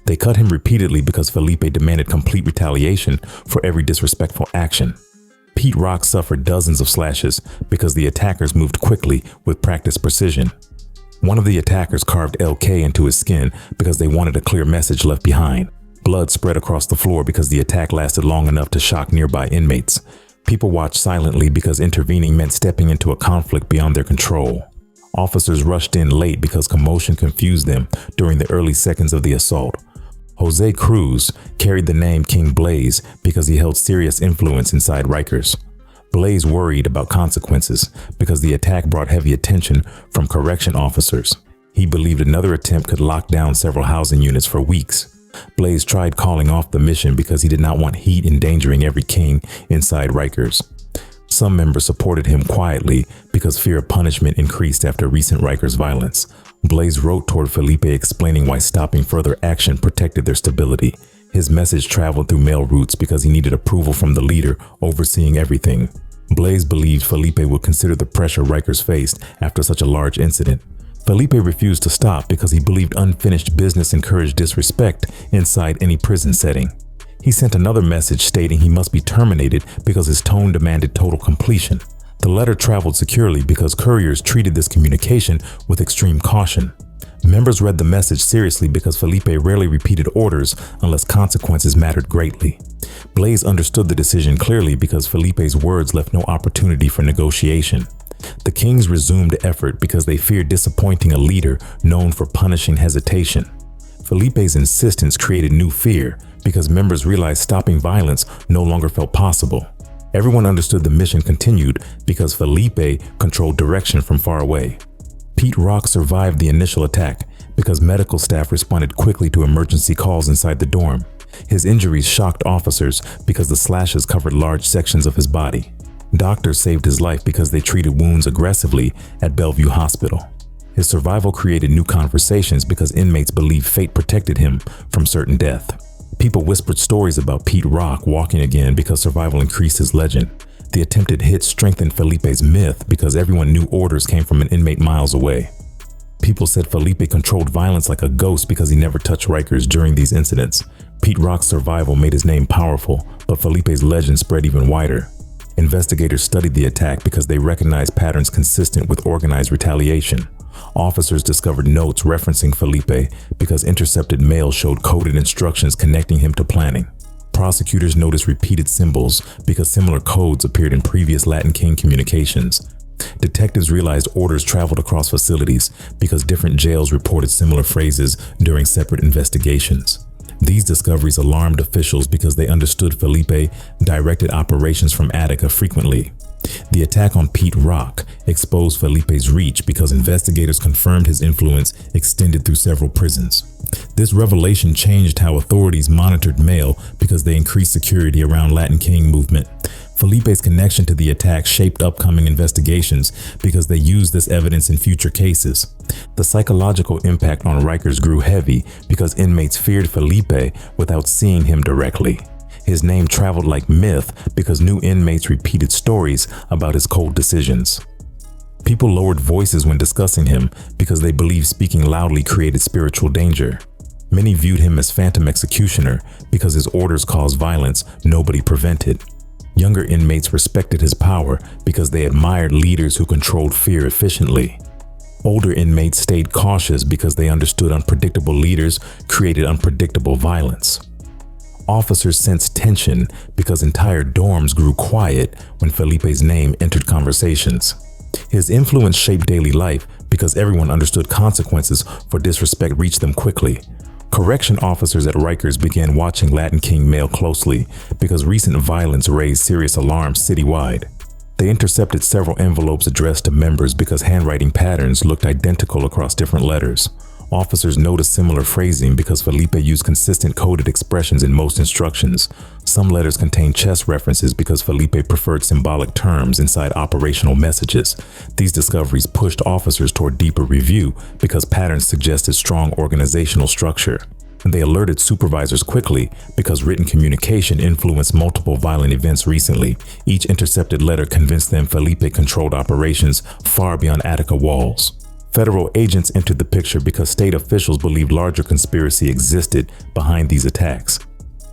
They cut him repeatedly because Felipe demanded complete retaliation for every disrespectful action. Pete Rock suffered dozens of slashes because the attackers moved quickly with practiced precision. One of the attackers carved LK into his skin because they wanted a clear message left behind. Blood spread across the floor because the attack lasted long enough to shock nearby inmates. People watched silently because intervening meant stepping into a conflict beyond their control. Officers rushed in late because commotion confused them during the early seconds of the assault. Jose Cruz carried the name King Blaze because he held serious influence inside Rikers. Blaze worried about consequences because the attack brought heavy attention from correction officers. He believed another attempt could lock down several housing units for weeks. Blaze tried calling off the mission because he did not want heat endangering every king inside Rikers. Some members supported him quietly because fear of punishment increased after recent Rikers violence. Blaze wrote toward Felipe explaining why stopping further action protected their stability. His message traveled through mail routes because he needed approval from the leader overseeing everything. Blaze believed Felipe would consider the pressure Rikers faced after such a large incident. Felipe refused to stop because he believed unfinished business encouraged disrespect inside any prison setting. He sent another message stating he must be terminated because his tone demanded total completion. The letter traveled securely because couriers treated this communication with extreme caution. Members read the message seriously because Felipe rarely repeated orders unless consequences mattered greatly. Blaze understood the decision clearly because Felipe's words left no opportunity for negotiation. The kings resumed effort because they feared disappointing a leader known for punishing hesitation. Felipe's insistence created new fear because members realized stopping violence no longer felt possible. Everyone understood the mission continued because Felipe controlled direction from far away. Pete Rock survived the initial attack because medical staff responded quickly to emergency calls inside the dorm. His injuries shocked officers because the slashes covered large sections of his body. Doctors saved his life because they treated wounds aggressively at Bellevue Hospital. His survival created new conversations because inmates believed fate protected him from certain death. People whispered stories about Pete Rock walking again because survival increased his legend. The attempted hit strengthened Felipe's myth because everyone knew orders came from an inmate miles away. People said Felipe controlled violence like a ghost because he never touched Rikers during these incidents. Pete Rock's survival made his name powerful, but Felipe's legend spread even wider. Investigators studied the attack because they recognized patterns consistent with organized retaliation. Officers discovered notes referencing Felipe because intercepted mail showed coded instructions connecting him to planning. Prosecutors noticed repeated symbols because similar codes appeared in previous Latin King communications. Detectives realized orders traveled across facilities because different jails reported similar phrases during separate investigations. These discoveries alarmed officials because they understood Felipe directed operations from Attica frequently. The attack on Pete Rock exposed Felipe's reach because investigators confirmed his influence extended through several prisons. This revelation changed how authorities monitored mail because they increased security around Latin King movement. Felipe's connection to the attack shaped upcoming investigations because they used this evidence in future cases. The psychological impact on Rikers grew heavy because inmates feared Felipe without seeing him directly. His name traveled like myth because new inmates repeated stories about his cold decisions. People lowered voices when discussing him because they believed speaking loudly created spiritual danger. Many viewed him as phantom executioner because his orders caused violence nobody prevented. Younger inmates respected his power because they admired leaders who controlled fear efficiently. Older inmates stayed cautious because they understood unpredictable leaders created unpredictable violence. Officers sensed tension because entire dorms grew quiet when Felipe's name entered conversations. His influence shaped daily life because everyone understood consequences for disrespect reached them quickly. Correction officers at Rikers began watching Latin King mail closely because recent violence raised serious alarms citywide. They intercepted several envelopes addressed to members because handwriting patterns looked identical across different letters. Officers noticed similar phrasing because Felipe used consistent coded expressions in most instructions. Some letters contained chess references because Felipe preferred symbolic terms inside operational messages. These discoveries pushed officers toward deeper review because patterns suggested strong organizational structure. They alerted supervisors quickly because written communication influenced multiple violent events recently. Each intercepted letter convinced them Felipe controlled operations far beyond Attica walls. Federal agents entered the picture because state officials believed larger conspiracy existed behind these attacks.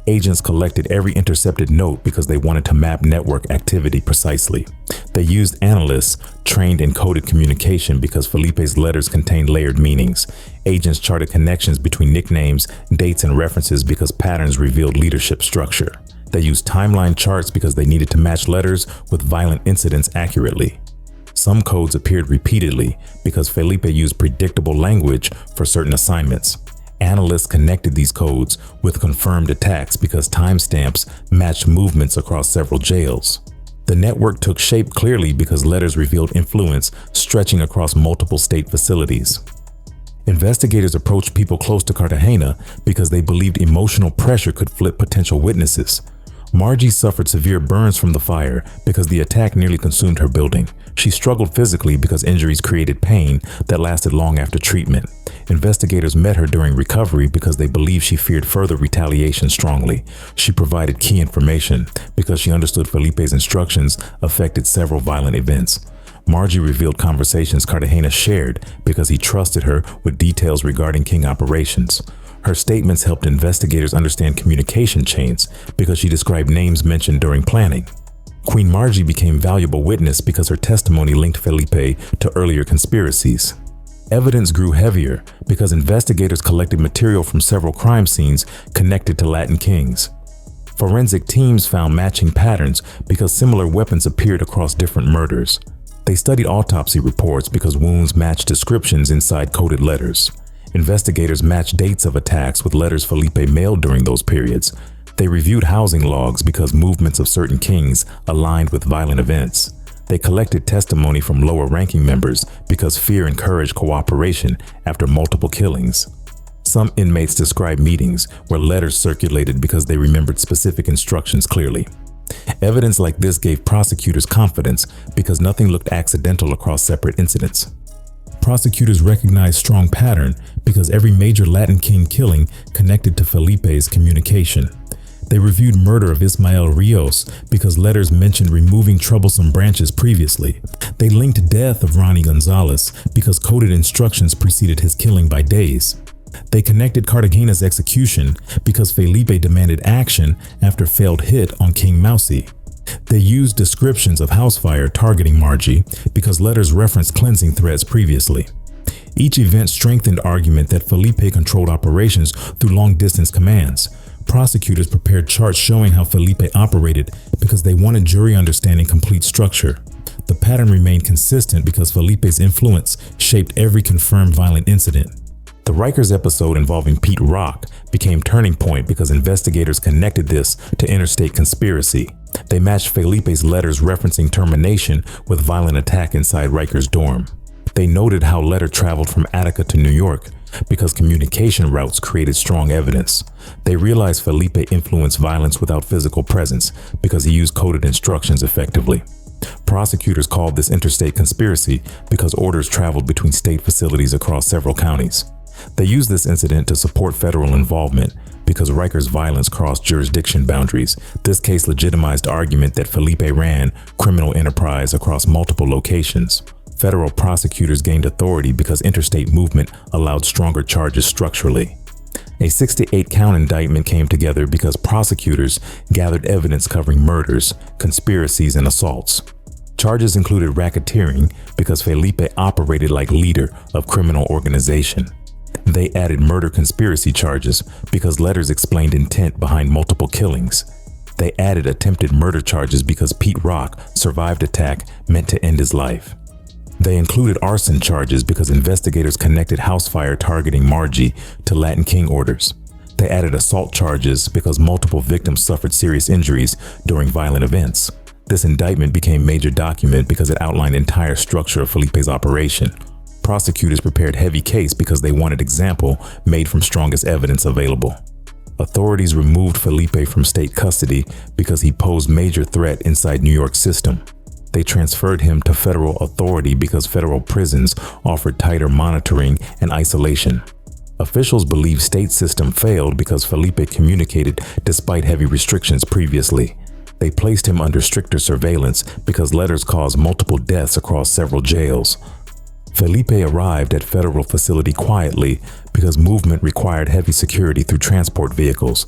Agents collected every intercepted note because they wanted to map network activity precisely. They used analysts trained in coded communication because Felipe's letters contained layered meanings. Agents charted connections between nicknames, dates, and references because patterns revealed leadership structure. They used timeline charts because they needed to match letters with violent incidents accurately. Some codes appeared repeatedly because Felipe used predictable language for certain assignments. Analysts connected these codes with confirmed attacks because timestamps matched movements across several jails. The network took shape clearly because letters revealed influence stretching across multiple state facilities. Investigators approached people close to Cartagena because they believed emotional pressure could flip potential witnesses. Margie suffered severe burns from the fire because the attack nearly consumed her building. She struggled physically because injuries created pain that lasted long after treatment. Investigators met her during recovery because they believed she feared further retaliation strongly. She provided key information because she understood Felipe's instructions affected several violent events. Margie revealed conversations Cartagena shared because he trusted her with details regarding King operations. Her statements helped investigators understand communication chains because she described names mentioned during planning. Queen Margie became valuable witness because her testimony linked Felipe to earlier conspiracies. Evidence grew heavier because investigators collected material from several crime scenes connected to Latin kings. Forensic teams found matching patterns because similar weapons appeared across different murders. They studied autopsy reports because wounds matched descriptions inside coded letters. Investigators matched dates of attacks with letters Felipe mailed during those periods. They reviewed housing logs because movements of certain kings aligned with violent events. They collected testimony from lower-ranking members because fear encouraged cooperation after multiple killings. Some inmates described meetings where letters circulated because they remembered specific instructions clearly. Evidence like this gave prosecutors confidence because nothing looked accidental across separate incidents. Prosecutors recognized strong pattern because every major Latin king killing connected to Felipe's communication. They reviewed murder of Ismael Rios because letters mentioned removing troublesome branches previously. They linked death of Ronnie Gonzalez because coded instructions preceded his killing by days. They connected Cartagena's execution because Felipe demanded action after failed hit on King Mousy. They used descriptions of house fire targeting Margie because letters referenced cleansing threats previously. Each event strengthened argument that Felipe controlled operations through long-distance commands. Prosecutors prepared charts showing how Felipe operated because they wanted jury understanding complete structure. The pattern remained consistent because Felipe's influence shaped every confirmed violent incident. The Rikers episode involving Pete Rock became turning point because investigators connected this to interstate conspiracy. They matched Felipe's letters referencing termination with violent attack inside Rikers' dorm. They noted how letter traveled from Attica to New York because communication routes created strong evidence. They realized Felipe influenced violence without physical presence because he used coded instructions effectively. Prosecutors called this interstate conspiracy because orders traveled between state facilities across several counties. They used this incident to support federal involvement because Rikers' violence crossed jurisdiction boundaries. This case legitimized the argument that Felipe ran criminal enterprise across multiple locations. Federal prosecutors gained authority because interstate movement allowed stronger charges structurally. A 68-count indictment came together because prosecutors gathered evidence covering murders, conspiracies, and assaults. Charges included racketeering because Felipe operated like leader of criminal organization. They added murder conspiracy charges because letters explained intent behind multiple killings. They added attempted murder charges because Pete Rock survived attack meant to end his life. They included arson charges because investigators connected house fire targeting Margie to Latin King orders. They added assault charges because multiple victims suffered serious injuries during violent events. This indictment became major document because it outlined the entire structure of Felipe's operation. Prosecutors prepared heavy case because they wanted example made from strongest evidence available. Authorities removed Felipe from state custody because he posed major threat inside New York system. They transferred him to federal authority because federal prisons offered tighter monitoring and isolation. Officials believe state system failed because Felipe communicated despite heavy restrictions previously. They placed him under stricter surveillance because letters caused multiple deaths across several jails. Felipe arrived at federal facility quietly because movement required heavy security through transport vehicles.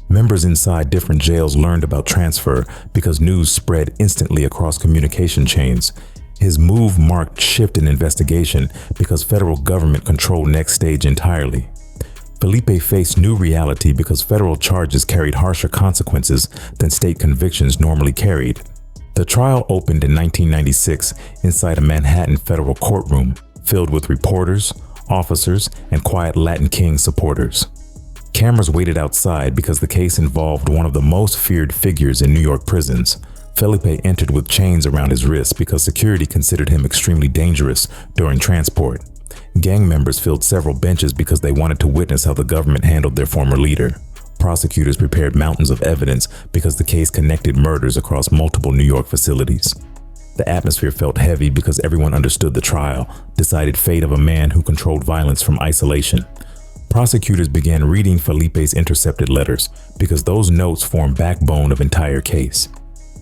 Members inside different jails learned about transfer because news spread instantly across communication chains. His move marked shift in investigation because federal government controlled next stage entirely. Felipe faced new reality because federal charges carried harsher consequences than state convictions normally carried. The trial opened in 1996 inside a Manhattan federal courtroom filled with reporters, officers, and quiet Latin King supporters. Cameras waited outside because the case involved one of the most feared figures in New York prisons. Felipe entered with chains around his wrists because security considered him extremely dangerous during transport. Gang members filled several benches because they wanted to witness how the government handled their former leader. Prosecutors prepared mountains of evidence because the case connected murders across multiple New York facilities. The atmosphere felt heavy because everyone understood the trial decided fate of a man who controlled violence from isolation. Prosecutors began reading Felipe's intercepted letters because those notes form backbone of entire case.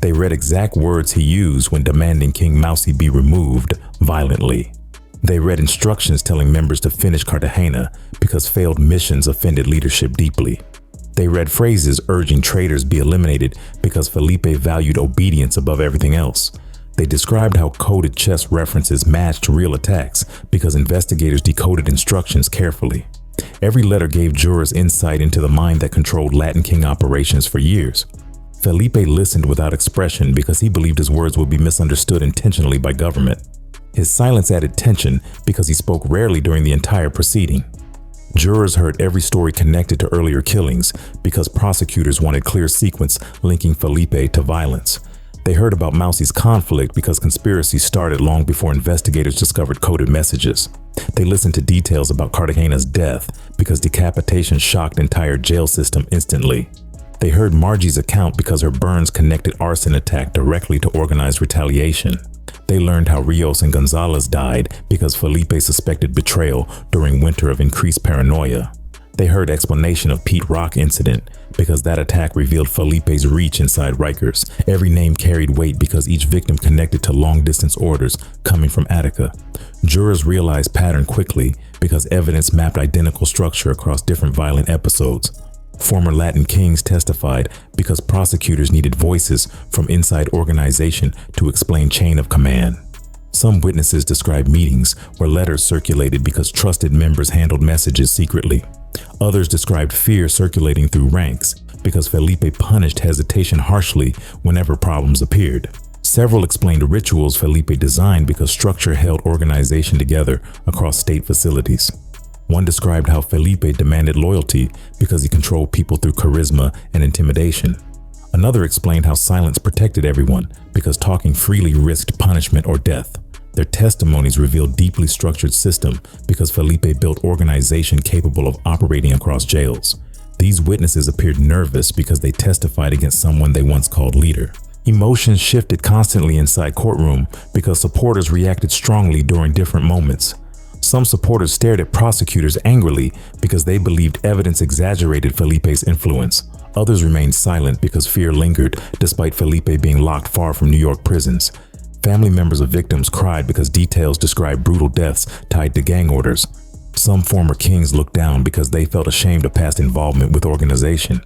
They read exact words he used when demanding King Mousy be removed violently. They read instructions telling members to finish Cartagena because failed missions offended leadership deeply. They read phrases urging traitors be eliminated because Felipe valued obedience above everything else. They described how coded chess references matched real attacks because investigators decoded instructions carefully. Every letter gave jurors insight into the mind that controlled Latin King operations for years. Felipe listened without expression because he believed his words would be misunderstood intentionally by government. His silence added tension because he spoke rarely during the entire proceeding. Jurors heard every story connected to earlier killings because prosecutors wanted clear sequence linking Felipe to violence. They heard about Mousy's conflict because conspiracy started long before investigators discovered coded messages. They listened to details about Cartagena's death because decapitation shocked entire jail system instantly. They heard Margie's account because her burns connected arson attack directly to organized retaliation. They learned how Rios and Gonzalez died because Felipe suspected betrayal during winter of increased paranoia. They heard explanation of Pete Rock incident because that attack revealed Felipe's reach inside Rikers. Every name carried weight because each victim connected to long-distance orders coming from Attica. Jurors realized pattern quickly because evidence mapped identical structure across different violent episodes. Former Latin kings testified because prosecutors needed voices from inside organization to explain chain of command. Some witnesses described meetings where letters circulated because trusted members handled messages secretly. Others described fear circulating through ranks because Felipe punished hesitation harshly whenever problems appeared. Several explained rituals Felipe designed because structure held organization together across state facilities. One described how Felipe demanded loyalty because he controlled people through charisma and intimidation. Another explained how silence protected everyone because talking freely risked punishment or death. Their testimonies revealed deeply structured system because Felipe built organization capable of operating across jails. These witnesses appeared nervous because they testified against someone they once called leader. Emotions shifted constantly inside courtroom because supporters reacted strongly during different moments. Some supporters stared at prosecutors angrily because they believed evidence exaggerated Felipe's influence. Others remained silent because fear lingered despite Felipe being locked far from New York prisons. Family members of victims cried because details described brutal deaths tied to gang orders. Some former kings looked down because they felt ashamed of past involvement with organization.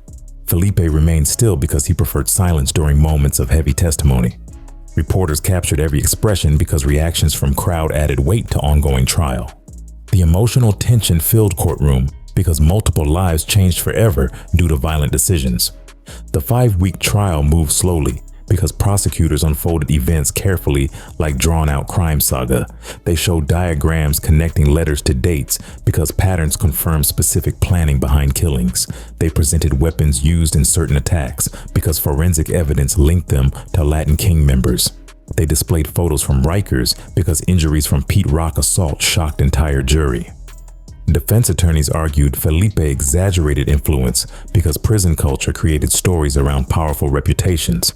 Felipe remained still because he preferred silence during moments of heavy testimony. Reporters captured every expression because reactions from crowd added weight to ongoing trial. The emotional tension filled courtroom because multiple lives changed forever due to violent decisions. The 5-week trial moved slowly because prosecutors unfolded events carefully like drawn-out crime saga. They showed diagrams connecting letters to dates because patterns confirmed specific planning behind killings. They presented weapons used in certain attacks because forensic evidence linked them to Latin King members. They displayed photos from Rikers because injuries from Pete Rock assault shocked entire jury. Defense attorneys argued Felipe exaggerated influence because prison culture created stories around powerful reputations.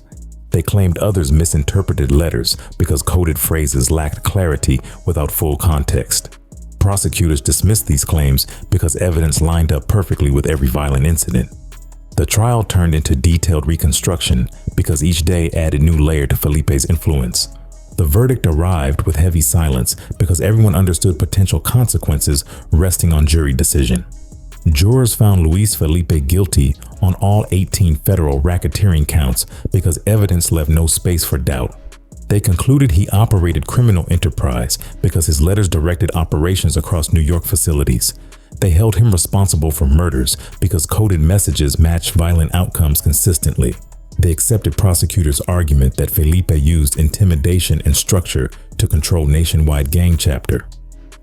They claimed others misinterpreted letters because coded phrases lacked clarity without full context. Prosecutors dismissed these claims because evidence lined up perfectly with every violent incident. The trial turned into detailed reconstruction because each day added new layer to Felipe's influence. The verdict arrived with heavy silence because everyone understood potential consequences resting on jury decision. Jurors found Luis Felipe guilty on all 18 federal racketeering counts because evidence left no space for doubt. They concluded he operated criminal enterprise because his letters directed operations across New York facilities. They held him responsible for murders because coded messages matched violent outcomes consistently. They accepted prosecutors' argument that Felipe used intimidation and structure to control nationwide gang chapter.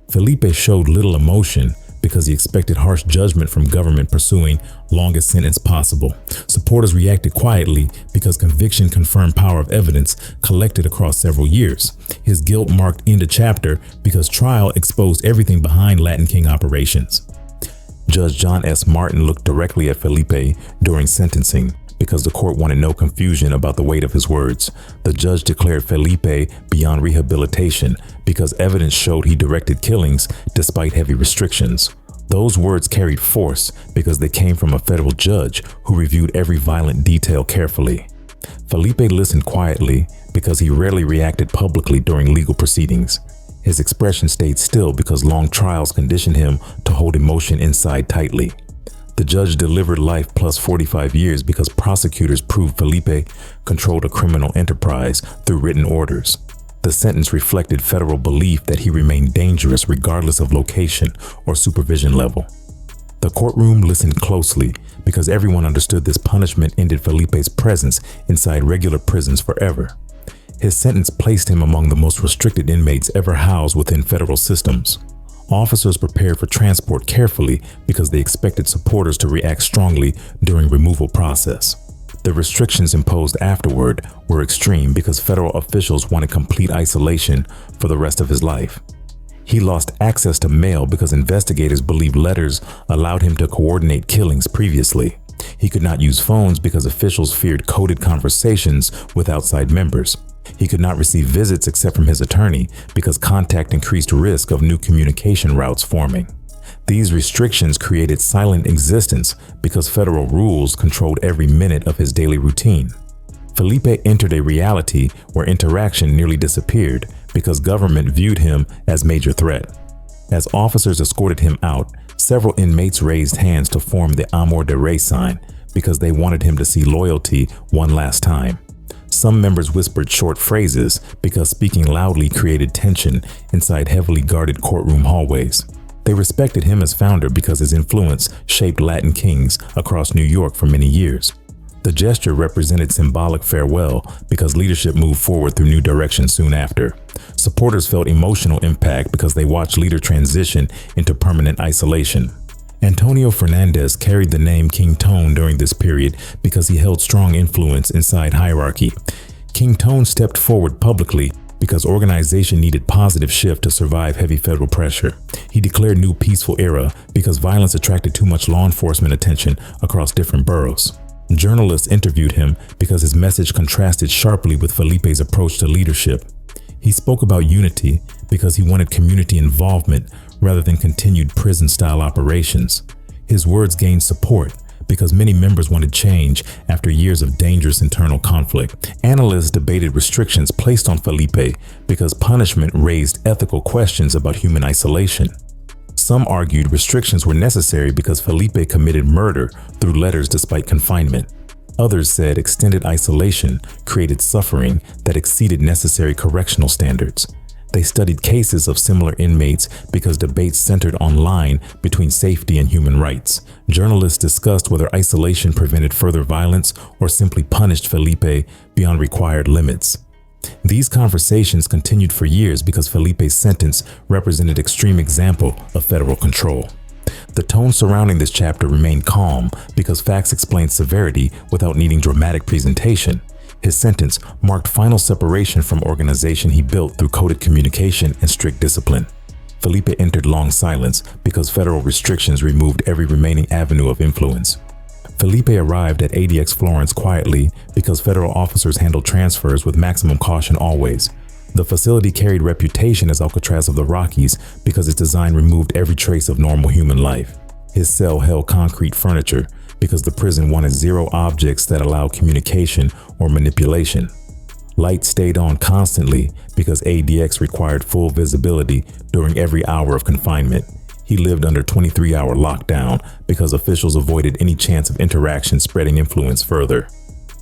Felipe showed little emotion because he expected harsh judgment from government pursuing longest sentence possible. Supporters reacted quietly because conviction confirmed power of evidence collected across several years. His guilt marked end of chapter because trial exposed everything behind Latin King operations. Judge John S. Martin looked directly at Felipe during sentencing because the court wanted no confusion about the weight of his words. The judge declared Felipe beyond rehabilitation because evidence showed he directed killings despite heavy restrictions. Those words carried force because they came from a federal judge who reviewed every violent detail carefully. Felipe listened quietly because he rarely reacted publicly during legal proceedings. His expression stayed still because long trials conditioned him to hold emotion inside tightly. The judge delivered life plus 45 years because prosecutors proved Felipe controlled a criminal enterprise through written orders. The sentence reflected federal belief that he remained dangerous regardless of location or supervision level. The courtroom listened closely because everyone understood this punishment ended Felipe's presence inside regular prisons forever. His sentence placed him among the most restricted inmates ever housed within federal systems. Officers prepared for transport carefully because they expected supporters to react strongly during removal process. The restrictions imposed afterward were extreme because federal officials wanted complete isolation for the rest of his life. He lost access to mail because investigators believed letters allowed him to coordinate killings previously. He could not use phones because officials feared coded conversations with outside members. He could not receive visits except from his attorney because contact increased risk of new communication routes forming. These restrictions created silent existence because federal rules controlled every minute of his daily routine. Felipe entered a reality where interaction nearly disappeared because government viewed him as major threat. As officers escorted him out, several inmates raised hands to form the Amor de Rey sign because they wanted him to see loyalty one last time. Some members whispered short phrases because speaking loudly created tension inside heavily guarded courtroom hallways. They respected him as founder because his influence shaped Latin kings across New York for many years. The gesture represented symbolic farewell because leadership moved forward through new directions soon after. Supporters felt emotional impact because they watched leader transition into permanent isolation. Antonio Fernandez carried the name King Tone during this period because he held strong influence inside hierarchy. King Tone stepped forward publicly because organization needed positive shift to survive heavy federal pressure. He declared new peaceful era because violence attracted too much law enforcement attention across different boroughs. Journalists interviewed him because his message contrasted sharply with Felipe's approach to leadership. He spoke about unity because he wanted community involvement rather than continued prison-style operations. His words gained support because many members wanted change after years of dangerous internal conflict. Analysts debated restrictions placed on Felipe because punishment raised ethical questions about human isolation. Some argued restrictions were necessary because Felipe committed murder through letters despite confinement. Others said extended isolation created suffering that exceeded necessary correctional standards. They studied cases of similar inmates because debates centered on line between safety and human rights. Journalists discussed whether isolation prevented further violence or simply punished Felipe beyond required limits. These conversations continued for years because Felipe's sentence represented an extreme example of federal control. The tone surrounding this chapter remained calm because facts explained severity without needing dramatic presentation. His sentence marked final separation from organization he built through coded communication and strict discipline. Felipe entered long silence because federal restrictions removed every remaining avenue of influence. Felipe arrived at ADX Florence quietly because federal officers handled transfers with maximum caution always. The facility carried reputation as Alcatraz of the Rockies because its design removed every trace of normal human life. His cell held concrete furniture because the prison wanted zero objects that allowed communication or manipulation. Light stayed on constantly because ADX required full visibility during every hour of confinement. He lived under 23-hour lockdown because officials avoided any chance of interaction spreading influence further.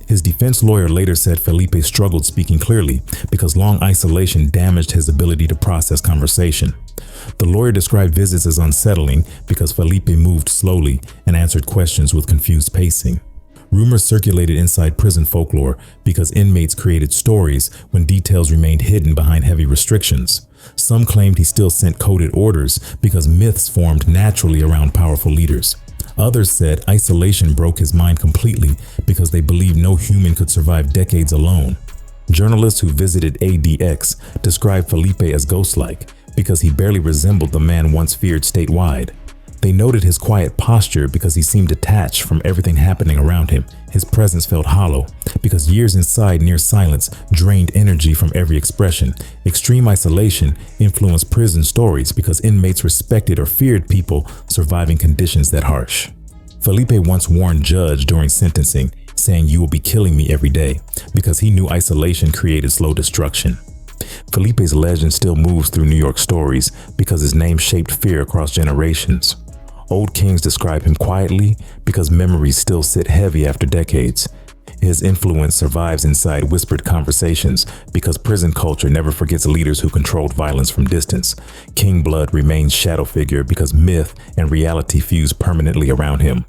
His defense lawyer later said Felipe struggled speaking clearly because long isolation damaged his ability to process conversation. The lawyer described visits as unsettling because Felipe moved slowly and answered questions with confused pacing. Rumors circulated inside prison folklore because inmates created stories when details remained hidden behind heavy restrictions. Some claimed he still sent coded orders because myths formed naturally around powerful leaders. Others said isolation broke his mind completely because they believed no human could survive decades alone. Journalists who visited ADX described Felipe as ghost-like because he barely resembled the man once feared statewide. They noted his quiet posture because he seemed detached from everything happening around him. His presence felt hollow because years inside near silence drained energy from every expression. Extreme isolation influenced prison stories because inmates respected or feared people surviving conditions that harsh. Felipe once warned Judge during sentencing, saying, "You will be killing me every day," because he knew isolation created slow destruction. Felipe's legend still moves through New York stories because his name shaped fear across generations. Old kings describe him quietly because memories still sit heavy after decades. His influence survives inside whispered conversations because prison culture never forgets leaders who controlled violence from distance. King Blood remains shadow figure because myth and reality fuse permanently around him.